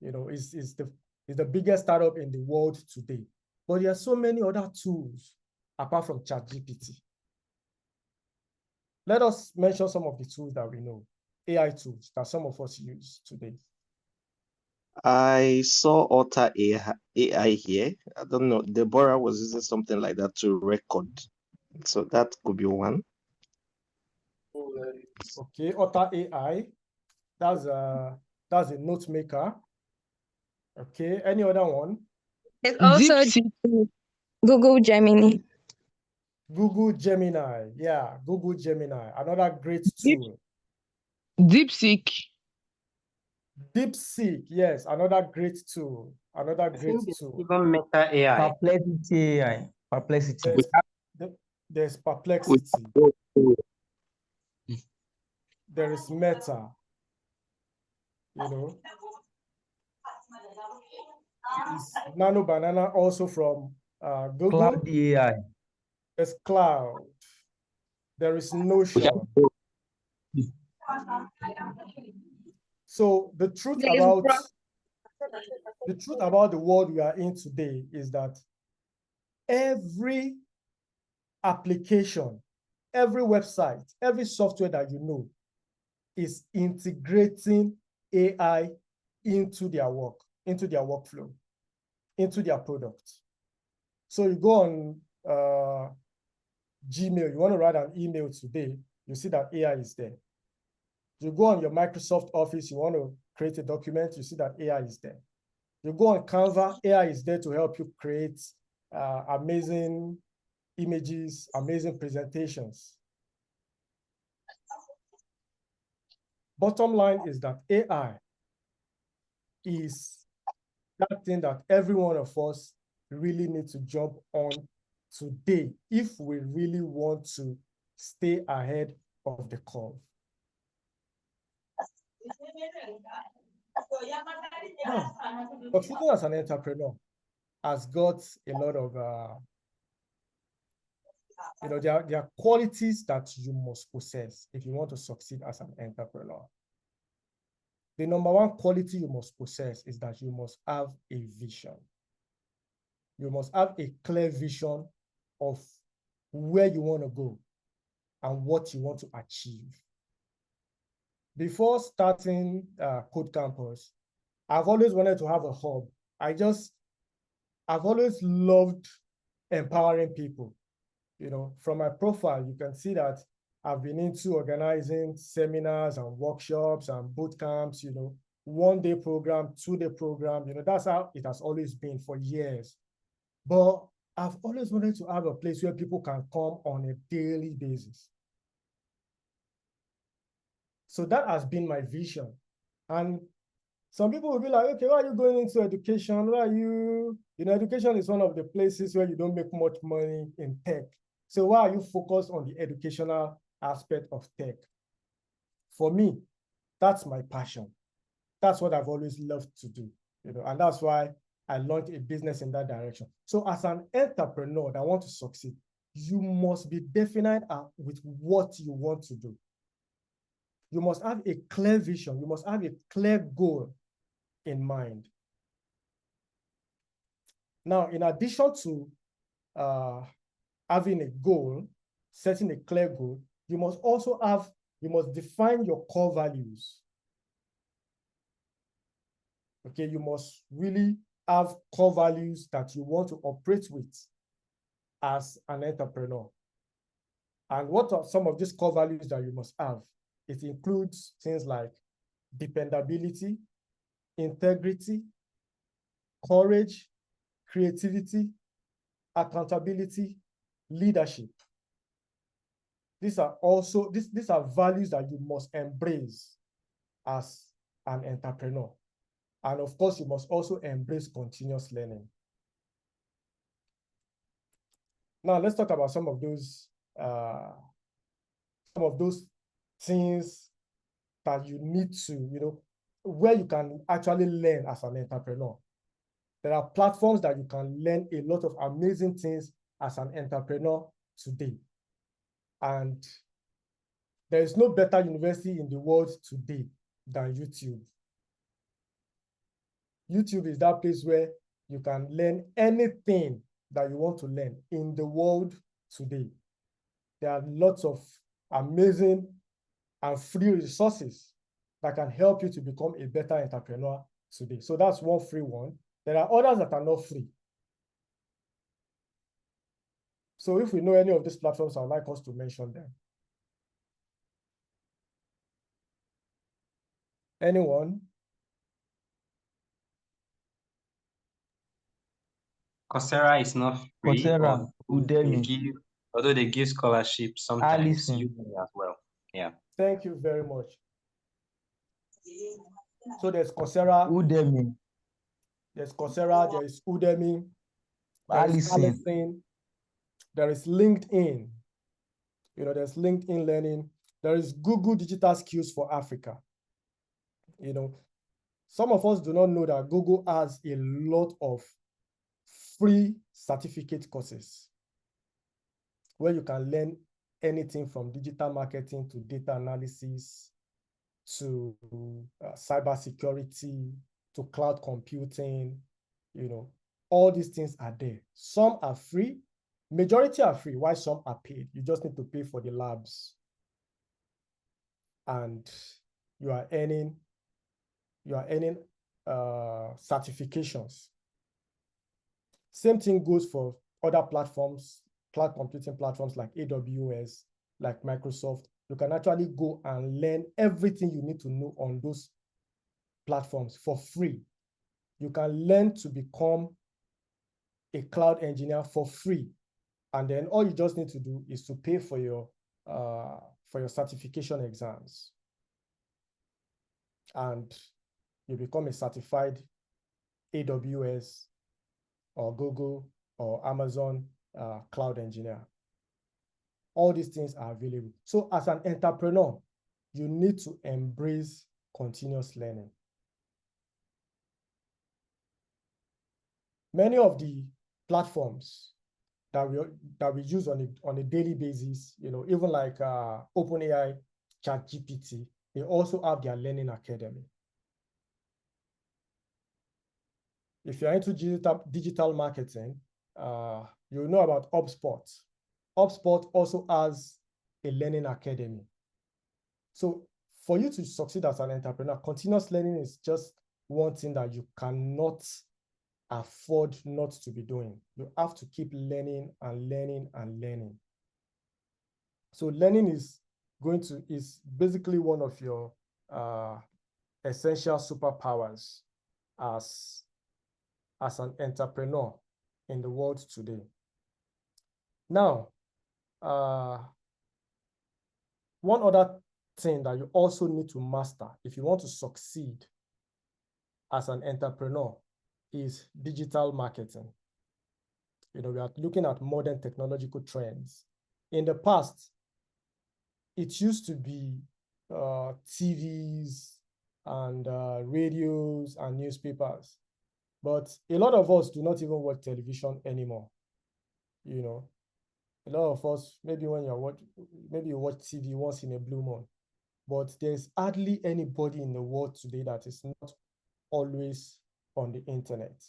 Speaker 16: It's the biggest startup in the world today. But there are so many other tools apart from ChatGPT. Let us mention some of the tools that we know, AI tools that some of us use today.
Speaker 3: I saw Otter AI here. I don't know. Deborah was using something like that to record. So that could be one.
Speaker 16: Okay, Otter AI. That's a note maker. Okay, any other one?
Speaker 17: There's also Google Gemini.
Speaker 16: Google Gemini. Yeah, Google Gemini. Another great tool.
Speaker 9: DeepSeek.
Speaker 16: DeepSeek, yes, another great tool. Another great tool.
Speaker 1: Even Meta AI.
Speaker 11: Perplexity AI. Perplexity.
Speaker 16: There's Perplexity. There is Meta. Is Nano Banana also from Google?
Speaker 11: Cloud AI.
Speaker 16: There's Cloud. There is Notion. So the truth about the world we are in today is that every application, every website, every software that you know is integrating AI into their work, into their workflow, into their product. So you go on Gmail, you want to write an email today, you see that AI is there. You go on your Microsoft Office, you want to create a document, you see that AI is there. You go on Canva, AI is there to help you create amazing images, amazing presentations. Bottom line is that AI is that thing that every one of us really need to jump on today if we really want to stay ahead of the curve. But shooting as an entrepreneur has got a lot of, there are qualities that you must possess if you want to succeed as an entrepreneur. The number one quality you must possess is that you must have a vision. You must have a clear vision of where you want to go and what you want to achieve. Before starting Code Campus, I've always wanted to have a hub. I've always loved empowering people. From my profile, you can see that I've been into organizing seminars and workshops and boot camps, 1-day program, 2-day program, that's how it has always been for years. But I've always wanted to have a place where people can come on a daily basis. So that has been my vision. And some people will be like, okay, why are you going into education? Why are you, education is one of the places where you don't make much money in tech. So why are you focused on the educational aspect of tech? For me, that's my passion. That's what I've always loved to do, and that's why I launched a business in that direction. So as an entrepreneur that wants to succeed, you must be definite with what you want to do. You must have a clear vision. You must have a clear goal in mind. Now, in addition to having a goal, setting a clear goal, you must define your core values. Okay, you must really have core values that you want to operate with as an entrepreneur. And what are some of these core values that you must have It includes things like dependability, integrity, courage, creativity, accountability, leadership. These are also these are values that you must embrace as an entrepreneur. And of course, you must also embrace continuous learning. Now, let's talk about some of those things that you need to, where you can actually learn as an entrepreneur. There are platforms that you can learn a lot of amazing things as an entrepreneur today. And there is no better university in the world today than YouTube. YouTube is that place where you can learn anything that you want to learn in the world today. There are lots of amazing and free resources that can help you to become a better entrepreneur today. So that's one free one. There are others that are not free. So if we know any of these platforms, I'd like us to mention them. Anyone?
Speaker 1: Coursera is not free,
Speaker 11: Coursera, Udemy,
Speaker 1: although they give scholarships sometimes.
Speaker 11: Allison.
Speaker 1: Udemy as well. Yeah.
Speaker 16: Thank you very much. So there's Coursera.
Speaker 11: Udemy.
Speaker 16: There's Coursera, there is Udemy, there is
Speaker 11: Allison.
Speaker 16: Allison, there is LinkedIn. There's LinkedIn Learning. There is Google Digital Skills for Africa. Some of us do not know that Google has a lot of free certificate courses where you can learn anything from digital marketing to data analysis to cybersecurity to cloud computing. All these things are there. Some are free. Majority are free, while some are paid. You just need to pay for the labs. And you are earning certifications. Same thing goes for other platforms, cloud computing platforms like AWS, like Microsoft. You can actually go and learn everything you need to know on those platforms for free. You can learn to become a cloud engineer for free. And then all you just need to do is to pay for your certification exams. And you become a certified AWS or Google or Amazon cloud engineer. All these things are available. So as an entrepreneur, you need to embrace continuous learning. Many of the platforms that we use on a daily basis, even like OpenAI, ChatGPT, they also have their learning academy. If you're into digital marketing, you know about HubSpot. HubSpot also has a learning academy. So for you to succeed as an entrepreneur, continuous learning is just one thing that you cannot afford not to be doing. You have to keep learning and learning and learning. So learning is basically one of your essential superpowers as an entrepreneur in the world today. Now, one other thing that you also need to master if you want to succeed as an entrepreneur is digital marketing. We are looking at modern technological trends. In the past, it used to be TVs and radios and newspapers. But a lot of us do not even watch television anymore. A lot of us, maybe you watch TV once in a blue moon, but there's hardly anybody in the world today that is not always on the internet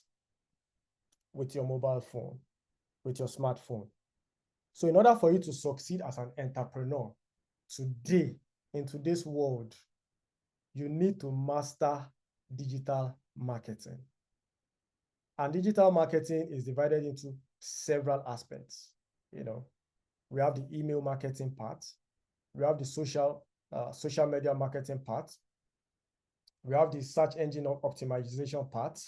Speaker 16: with your mobile phone, with your smartphone. So in order for you to succeed as an entrepreneur today, in today's world, you need to master digital marketing. And digital marketing is divided into several aspects. We have the email marketing part, we have the social social media marketing part. We have the search engine optimization part.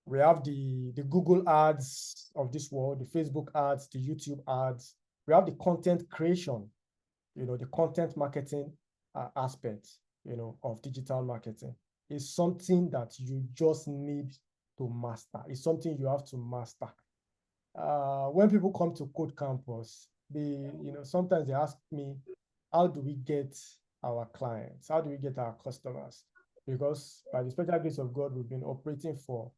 Speaker 16: We have the Google ads of this world, the Facebook ads, the YouTube ads. We have the content creation, the content marketing aspect, of digital marketing. Is something that you just need to master. It's something you have to master. When people come to Code Campus, sometimes they ask me, how do we get our clients? How do we get our customers? Because by the special grace of God, we've been operating for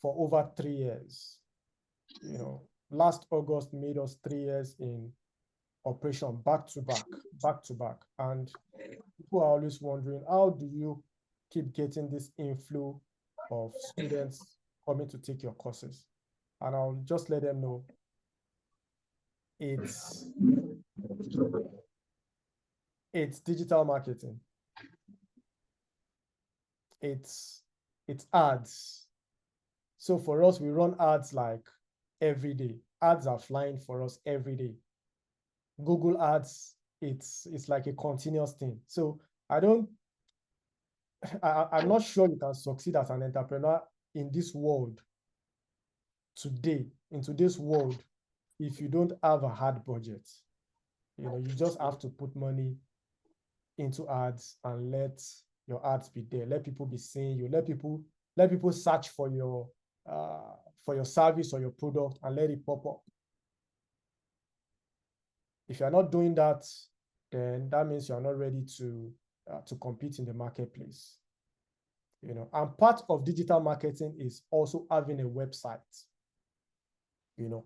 Speaker 16: over 3 years. Last August made us 3 years in operation back to back. And people are always wondering, how do you keep getting this inflow of students coming to take your courses? And I'll just let them know it's digital marketing. It's ads. So for us, we run ads like every day. Ads are flying for us every day. Google ads, it's like a continuous thing. So I'm not sure you can succeed as an entrepreneur in this world today, in today's world, if you don't have a hard budget. You just have to put money into ads and let your ads be there. Let people be seeing you. Let people search for your service or your product and let it pop up. If you're not doing that, then that means you're not ready to compete in the marketplace. And part of digital marketing is also having a website.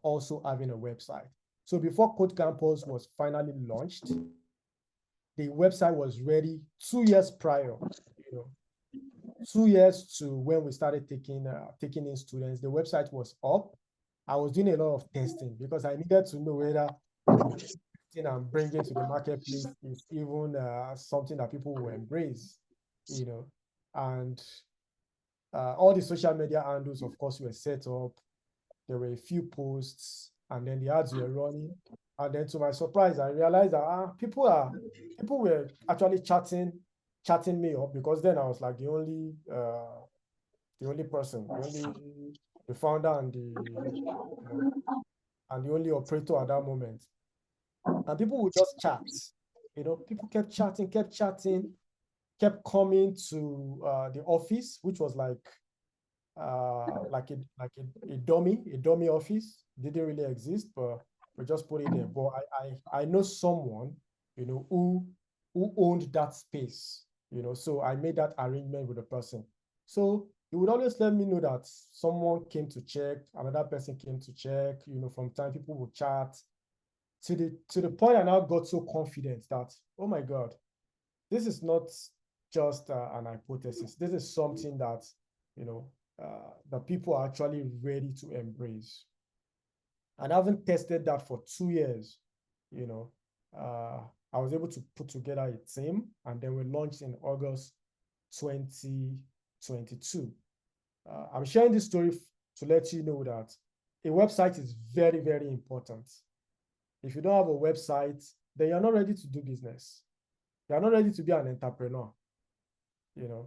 Speaker 16: Also having a website. So before Code Campus was finally launched, the website was ready 2 years prior. 2 years to when we started taking in students, the website was up. I was doing a lot of testing because I needed to know whether I'm bringing to the marketplace is even something that people will embrace, and all the social media handles, of course, were set up. There were a few posts, and then the ads were running. And then, to my surprise, I realized that people were actually chatting me up, because then I was like the only person, the founder and the only operator at that moment. And people would just chat. People kept chatting, kept coming to the office, which was like a dummy office. Didn't really exist, but we just put it there. But I know someone, who owned that space, so I made that arrangement with the person. So he would always let me know that someone came to check, another person came to check, from time people would chat. To the point I now got so confident that, oh my God, this is not just an hypothesis. This is something that, the people are actually ready to embrace. And having tested that for 2 years, I was able to put together a team, and then we launched in August 2022. I'm sharing this story to let you know that a website is very, very important. If you don't have a website, then you're not ready to do business. You're not ready to be an entrepreneur, in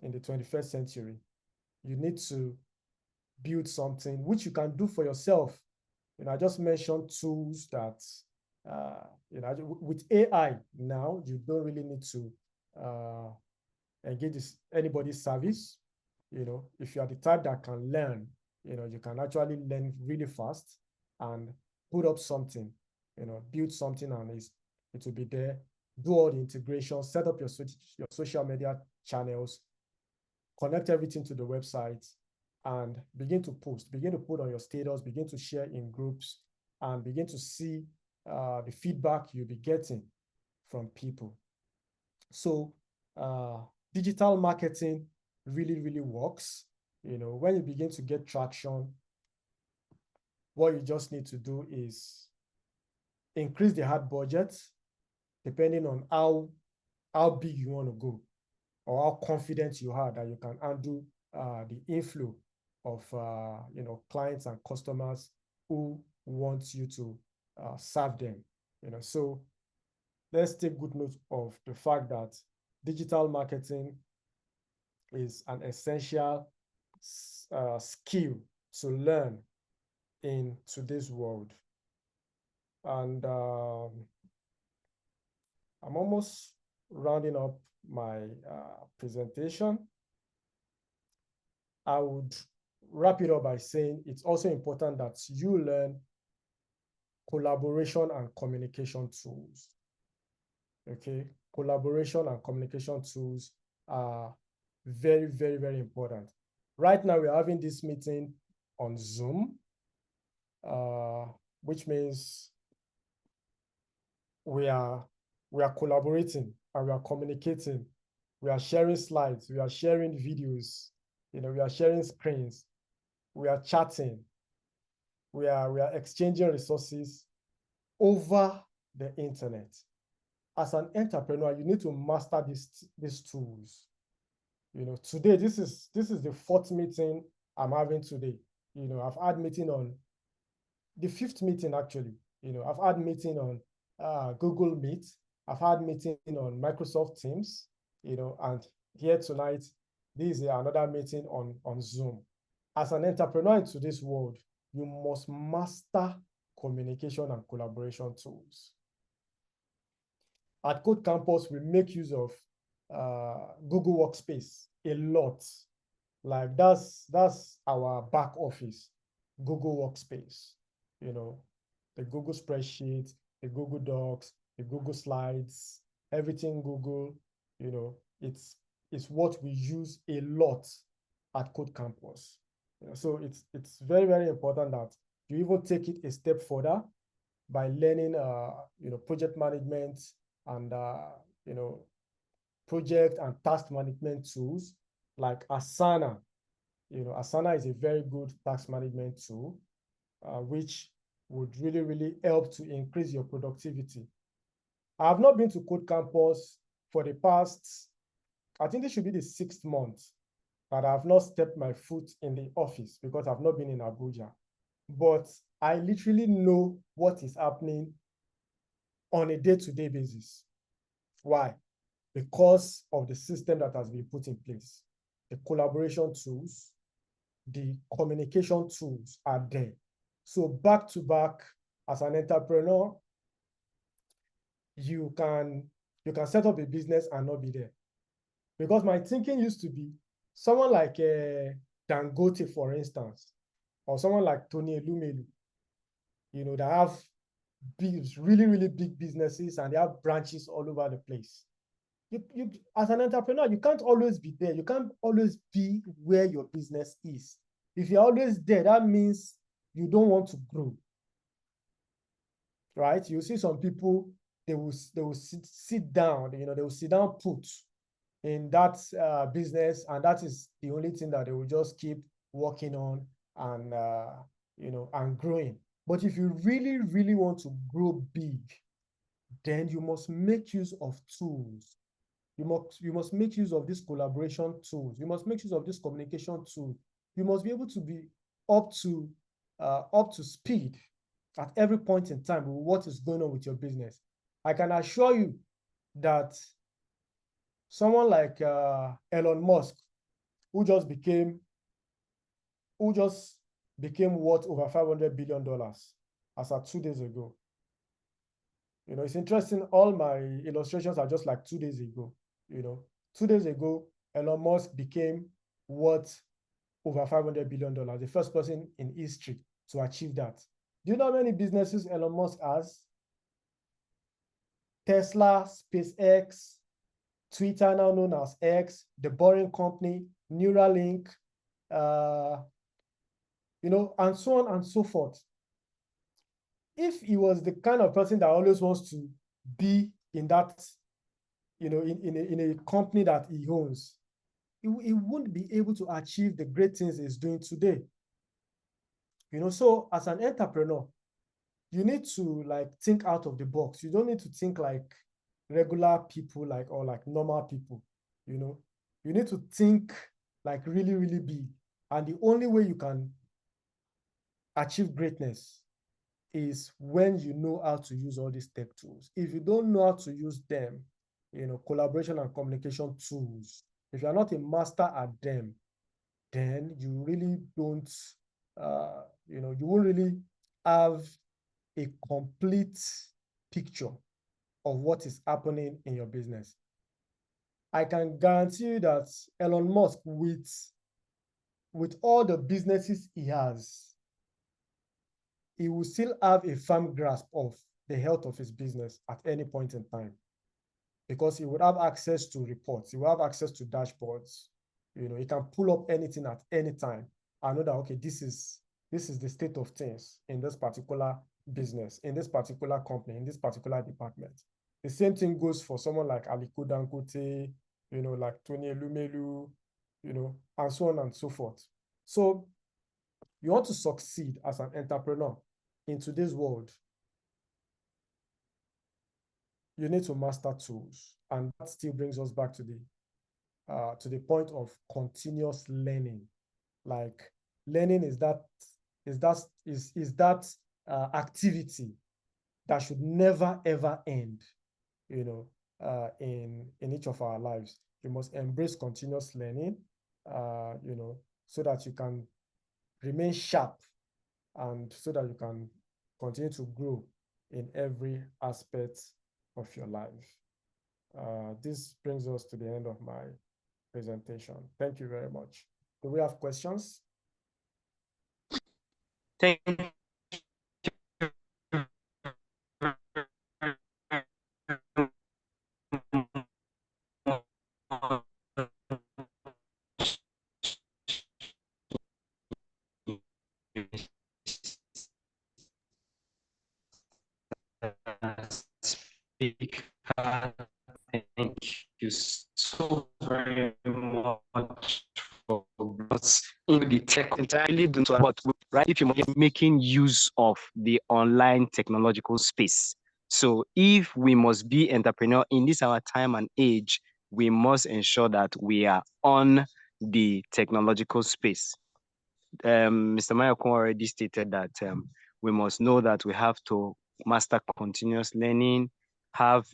Speaker 16: the 21st century. You need to build something which you can do for yourself. I just mentioned tools that, with AI now, you don't really need to engage anybody's service. If you are the type that can learn, you can actually learn really fast and put up something, build something, and it will be there. Do all the integration, set up your social media channels, connect everything to the website, and begin to post, begin to put on your status, begin to share in groups, and begin to see the feedback you'll be getting from people. So digital marketing really, really works. When you begin to get traction, what you just need to do is increase the hard budget, depending on how big you want to go, or how confident you are that you can handle the inflow of clients and customers who want you to serve them. So let's take good note of the fact that digital marketing is an essential skill to learn in today's world. And I'm almost rounding up my presentation. I would wrap it up by saying it's also important that you learn collaboration and communication tools. Okay, collaboration and communication tools are very, very, very important. Right now, we're having this meeting on Zoom, which means we are collaborating and we are communicating. We are sharing slides, we are sharing videos, we are sharing screens, we are chatting, we are exchanging resources over the internet. As an entrepreneur, you need to master these tools. Today, this is the 4th meeting I'm having today. I've had meeting on the 5th meeting actually. I've had meeting on Google Meet. I've had meeting on Microsoft Teams. And here tonight, this is another meeting on Zoom. As an entrepreneur in today's world, you must master communication and collaboration tools. At Code Campus, we make use of Google Workspace a lot. Like that's our back office, Google Workspace. The Google Spreadsheet, the Google Docs, the Google Slides, everything Google. It's what we use a lot at Code Campus. So it's very, very important that you even take it a step further by learning project management and project and task management tools like Asana. Asana is a very good task management tool, which would really, really help to increase your productivity. I have not been to Code Campus for the past, I think this should be the 6th month that I have not stepped my foot in the office because I've not been in Abuja. But I literally know what is happening on a day-to-day basis. Why? Because of the system that has been put in place. The collaboration tools, the communication tools are there. So back to back, as an entrepreneur, you can set up a business and not be there. Because my thinking used to be someone like Dangote, for instance, or someone like Tony Elumelu, that have really, really big businesses and they have branches all over the place. You as an entrepreneur, you can't always be there. You can't always be where your business is. If you're always there, that means you don't want to grow. Right? You see some people, they will sit down, they will sit down put in that business, and that is the only thing that they will just keep working on and and growing. But if you really, really want to grow big, then you must make use of tools. You must make use of these collaboration tools. You must make use of this communication tool. You must be able to be up to speed at every point in time with what is going on with your business. I can assure you that someone like Elon Musk, who just became worth over $500 billion as of 2 days ago. It's interesting. All my illustrations are just like 2 days ago. 2 days ago, Elon Musk became worth over $500 billion, the first person in history to achieve that. Do you know how many businesses Elon Musk has? Tesla, SpaceX, Twitter, now known as X, The Boring Company, Neuralink, and so on and so forth. If he was the kind of person that always wants to be in that, in a company that he owns, he wouldn't be able to achieve the great things he's doing today. So as an entrepreneur, you need to think out of the box. You don't need to think like regular people, or like normal people. You need to think like really, really big. And the only way you can achieve greatness is when you know how to use all these tech tools. If you don't know how to use them, collaboration and communication tools, if you're not a master at them, then you really don't, you won't really have a complete picture of what is happening in your business. I can guarantee you that Elon Musk, with all the businesses he has, he will still have a firm grasp of the health of his business at any point in time, because he would have access to reports, he will have access to dashboards. He can pull up anything at any time and know that, okay, this is the state of things in this particular business, in this particular company, in this particular department. The same thing goes for someone like Aliko Dangote, like Tony Elumelu, and so on and so forth. So you want to succeed as an entrepreneur in today's world, you need to master tools. And that still brings us back to the point of continuous learning. Like, learning is that activity that should never ever end, in each of our lives. You must embrace continuous learning, so that you can remain sharp and so that you can continue to grow in every aspect of your life. This brings us to the end of my presentation. Thank you very much. Do we have questions?
Speaker 1: Thank Thank you so very much for us in the tech entirely, but right, if you're making use of the online technological space. So if we must be entrepreneur in this our time and age, we must ensure that we are on the technological space. Mr. Mayakon already stated that we must know that we have to master continuous learning,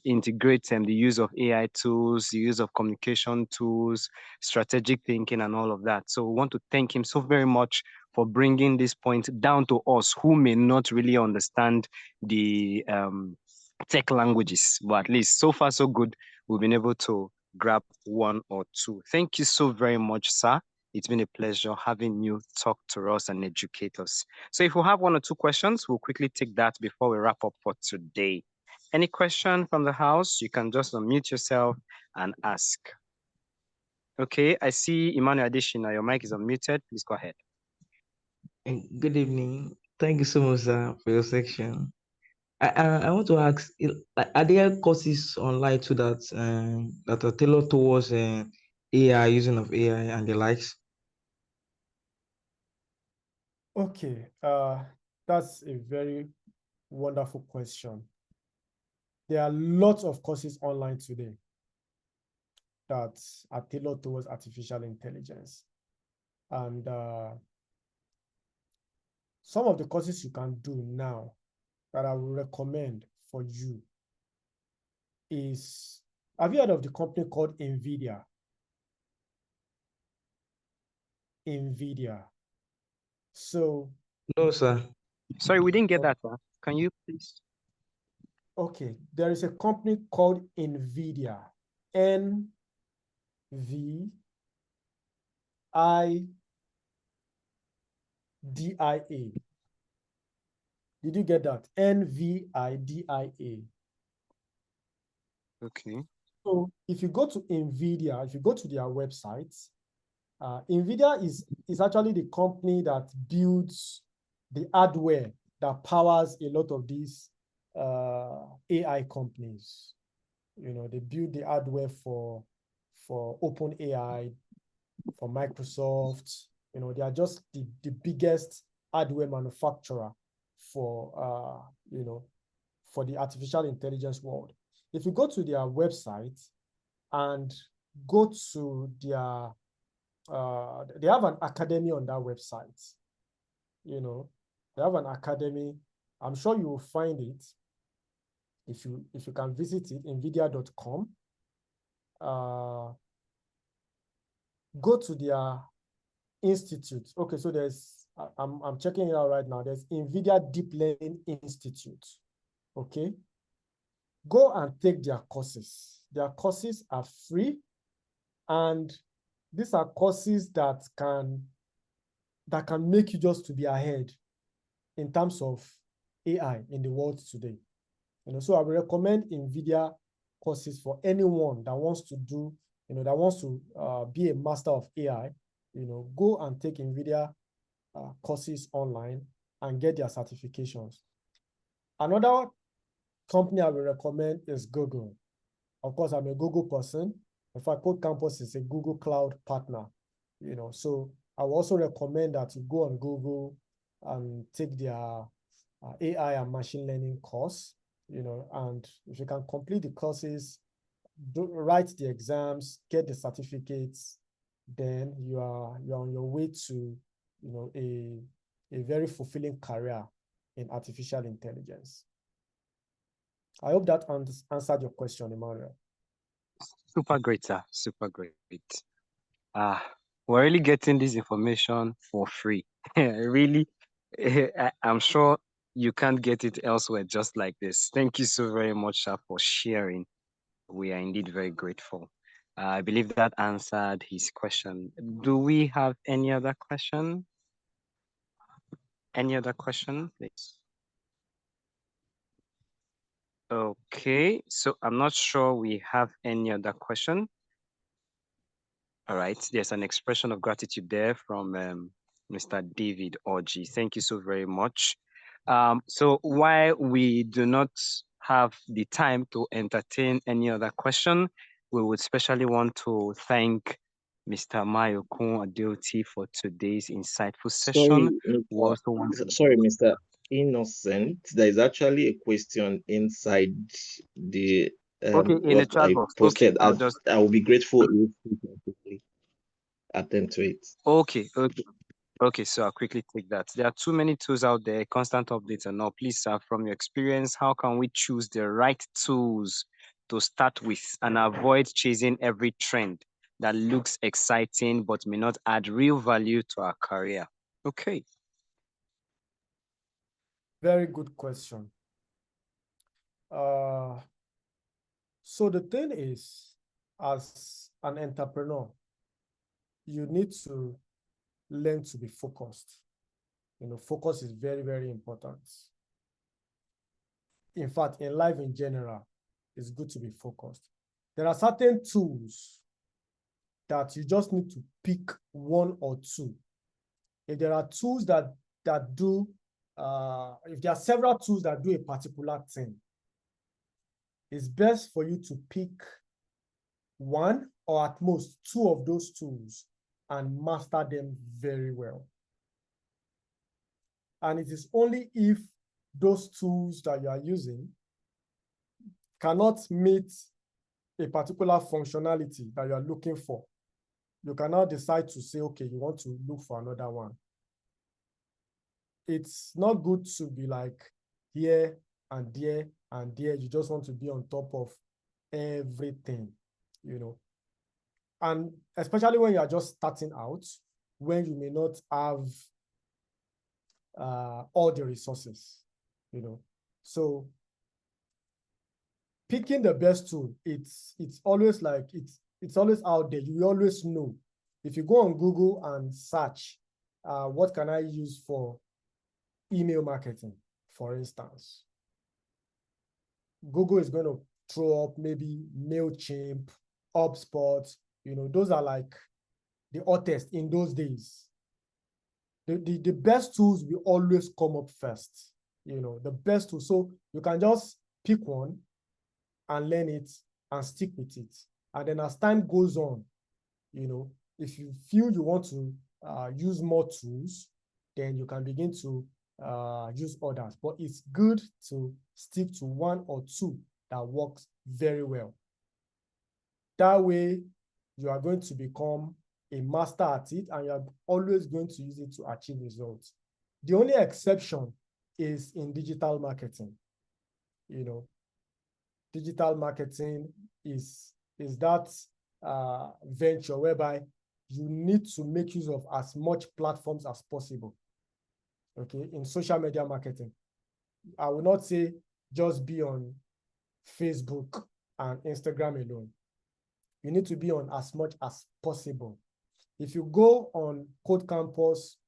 Speaker 1: integrate the use of AI tools, the use of communication tools, strategic thinking, and all of that. So we want to thank him so very much for bringing this point down to us who may not really understand the tech languages, but at least so far so good, we've been able to grab one or two. Thank you so very much, sir. It's been a pleasure having you talk to us and educate us. So if we have one or two questions, we'll quickly take that before we wrap up for today. Any question from the house? You can just unmute yourself and ask. Okay, I see Emmanuel Adeshina. Your mic is unmuted. Please go ahead.
Speaker 11: Good evening. Thank you so much, sir, for your section. I want to ask, are there courses online too that are tailored towards AI, using of AI and the likes?
Speaker 16: Okay, that's a very wonderful question. There are lots of courses online today that are tailored towards artificial intelligence. And some of the courses you can do now that I will recommend for you is, have you heard of the company called NVIDIA? NVIDIA. So.
Speaker 11: No, sir.
Speaker 1: Sorry, we didn't get that, sir. Can you please?
Speaker 16: Okay, there is a company called NVIDIA. NVIDIA. Did you get that? NVIDIA.
Speaker 1: Okay.
Speaker 16: So if you go to NVIDIA, if you go to their website, NVIDIA is actually the company that builds the hardware that powers a lot of these AI companies. They build the hardware for OpenAI, for Microsoft. They are just the biggest hardware manufacturer for for the artificial intelligence world. If you go to their website and go to their they have an academy on that website. They have an academy, I'm sure you will find it if you can visit it, nvidia.com. Go to their institute. Okay, so there's, I'm checking it out right now. There's NVIDIA Deep Learning Institute. Okay, go and take their courses. Their courses are free, and these are courses that can make you just to be ahead in terms of AI in the world today. So I will recommend NVIDIA courses for anyone that wants to do, that wants to be a master of AI. Go and take NVIDIA courses online and get their certifications. Another company I will recommend is Google. Of course, I'm a Google person. In fact, Code Campus is a Google Cloud partner. So I will also recommend that you go on Google and take their AI and machine learning course. And if you can complete the courses, write the exams, get the certificates, then you're on your way to a very fulfilling career in artificial intelligence. I hope that answered your question, Emmanuel.
Speaker 1: Super great, sir. Super great. We're really getting this information for free. Really, I'm sure you can't get it elsewhere just like this. Thank you so very much, sir, for sharing. We are indeed very grateful. I believe that answered his question. Do we have any other question? Any other question, please? Okay, so I'm not sure we have any other question. All right, there's an expression of gratitude there from Mr. David Orji. Thank you so very much. So while we do not have the time to entertain any other question, we would especially want to thank Mr. Mayokun Adeoti for today's insightful session.
Speaker 3: Sorry, Mr. Innocent. There is actually a question inside the
Speaker 1: in the chat box.
Speaker 3: Posted.
Speaker 1: Okay,
Speaker 3: I will be grateful if you can quickly attend to it.
Speaker 1: Okay, so I'll quickly take that. There are too many tools out there, constant updates and all. Please, sir, from your experience, how can we choose the right tools to start with and avoid chasing every trend that looks exciting but may not add real value to our career? Okay.
Speaker 16: Very good question. So the thing is, as an entrepreneur, you need to learn to be focused. Focus is very, very important. In fact, in life in general, it's good to be focused. There are certain tools that you just need to pick one or two. If there are tools that do, if there are several tools that do a particular thing, it's best for you to pick one or at most two of those tools and master them very well. And it is only if those tools that you are using cannot meet a particular functionality that you are looking for, you cannot decide to say, okay, you want to look for another one. It's not good to be like here and there and there. You just want to be on top of everything, And especially when you are just starting out, when you may not have all the resources, So picking the best tool, it's always like, it's always out there. You always know. If you go on Google and search, what can I use for email marketing, for instance, Google is going to throw up maybe MailChimp, HubSpot, those are like the hottest in those days. The best tools will always come up first, the best tools. So you can just pick one and learn it and stick with it. And then as time goes on, if you feel you want to use more tools, then you can begin to use others. But it's good to stick to one or two that works very well. That way, you are going to become a master at it, and you're always going to use it to achieve results. The only exception is in digital marketing. Digital marketing is that venture whereby you need to make use of as much platforms as possible. Okay, in social media marketing, I will not say just be on Facebook and Instagram alone. You need to be on as much as possible. If you go on Code Campus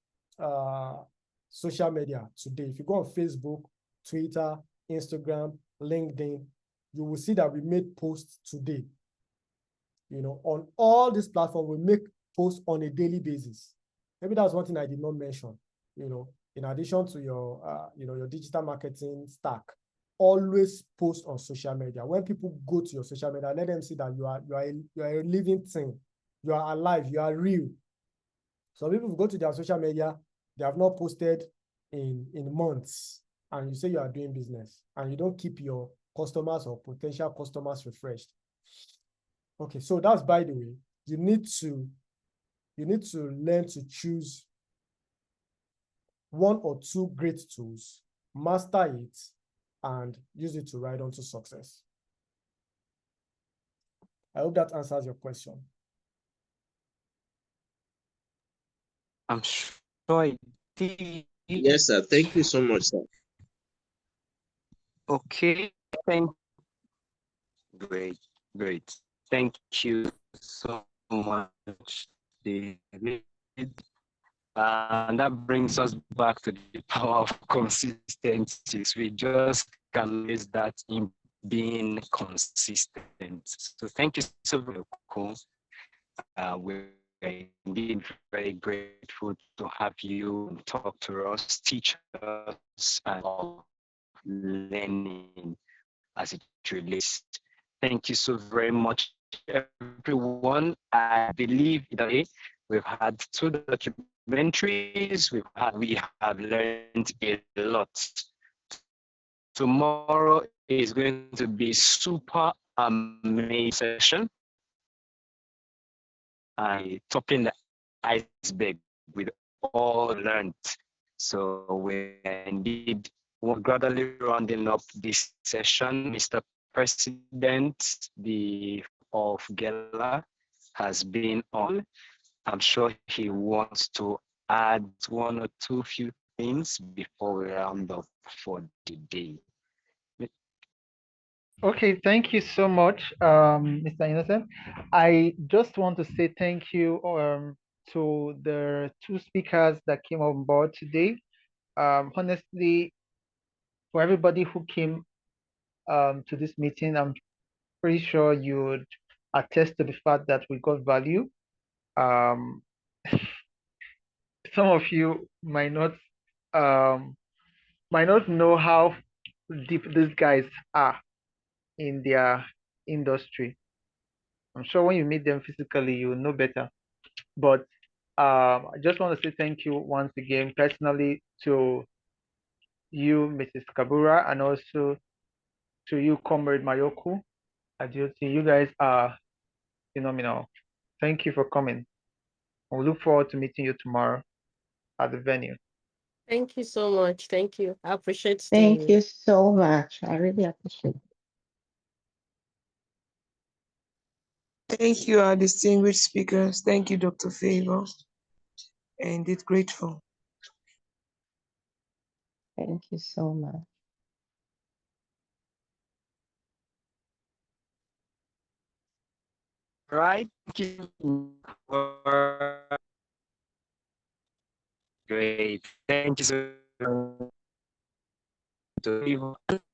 Speaker 16: social media today, if you go on Facebook, Twitter, Instagram, LinkedIn, you will see that we made posts today. On all these platforms, we make posts on a daily basis. Maybe that's one thing I did not mention. In addition to your, your digital marketing stack, always post on social media. When people go to your social media, let them see that you are a living thing. You are alive. You are real. So people go to their social media, they have not posted in months, and you say you are doing business, and you don't keep your customers or potential customers refreshed. Okay, so that's by the way. You need to learn to choose one or two great tools, master it, and use it to ride on to success. I hope that answers your question.
Speaker 1: I'm sure it did.
Speaker 18: Yes, sir. Thank you so much, sir.
Speaker 1: Okay, great. Thank you so much, David. And that brings us back to the power of consistency. We just can miss that in being consistent. So thank you so very much. We're indeed very grateful to have you talk to us, teach us, and learning as it relates. Thank you so very much, everyone. I believe that we've had 2 documentaries. We have learned a lot. Tomorrow is going to be super amazing session. Topping the iceberg with all learned. So we're indeed gradually rounding up this session. Mr. President of Gela has been on. I'm sure he wants to add 1 or 2 few things before we round up for the day.
Speaker 19: Okay, thank you so much, Mr. Innocent. I just want to say thank you to the 2 speakers that came on board today. Honestly, for everybody who came to this meeting, I'm pretty sure you'd attest to the fact that we got value. Some of you might not know how deep these guys are in their industry. I'm sure when you meet them physically, you'll know better. But I just want to say thank you once again, personally, to you, Mrs. Kabura, and also to you, Comrade Mayoku. You guys are phenomenal. Thank you for coming. We look forward to meeting you tomorrow at the venue.
Speaker 10: Thank you so much. Thank you. I appreciate it.
Speaker 20: Thank you so much. I really appreciate it.
Speaker 5: Thank you, our distinguished speakers. Thank you, Dr. Favor. Indeed grateful.
Speaker 20: Thank you so much.
Speaker 1: Right. Great. Thank you so much.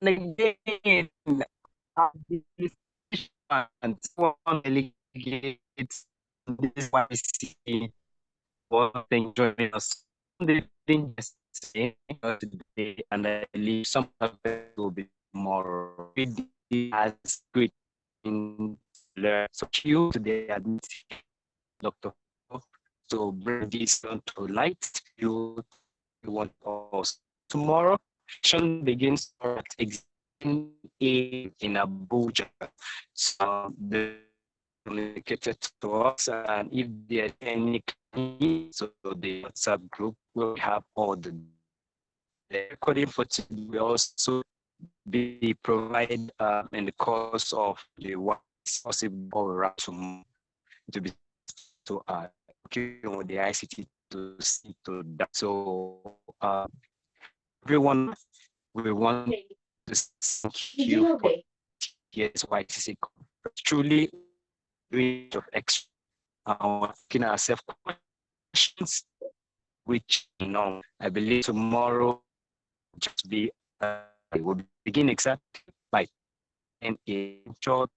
Speaker 1: And again, and one delegates this YCC one thing joining us. They didn't just say today, and I believe some of it will be tomorrow. It has great in learn. So you today admit Dr. So bring this on to light. You want us tomorrow. Session begins at 8 in Abuja. So the communicated to us, and if there are any needs, so the WhatsApp group will have all the the recording for today will also be provided in the course of the possible around tomorrow to be working with the ICT to see to that. So everyone, we want to thank you for yes, YCC truly range of extra asking ourselves questions which I believe tomorrow just be will begin exactly by 10 a.m. short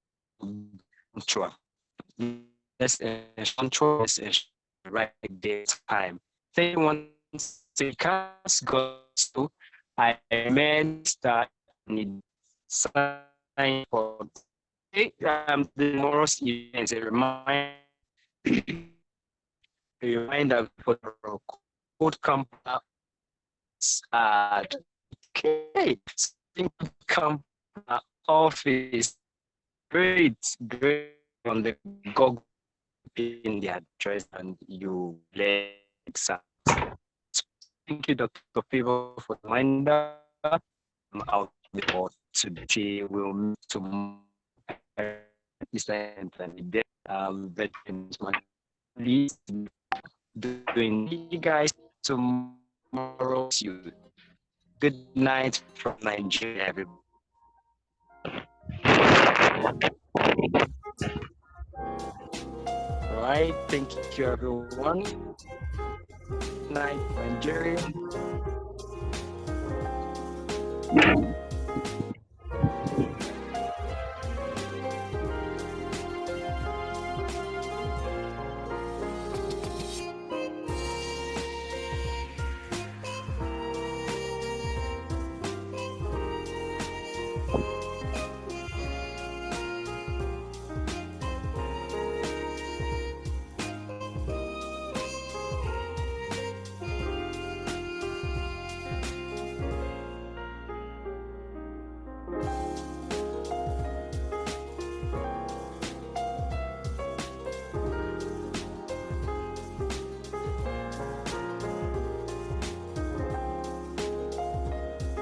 Speaker 1: control. Yes, control is right this time. Say once the cast goes to I meant that need sign for the tomorrow's event is a reminder for the code company at okay come office great on the Google in the address and you let exams. Thank you, Dr. Favor, for the reminder. I'm out for today. We'll meet tomorrow. Veterans Month. Please doing you guys tomorrow. You. Good night from Nigeria, everybody. All right, thank you, everyone. Good night, Nigeria.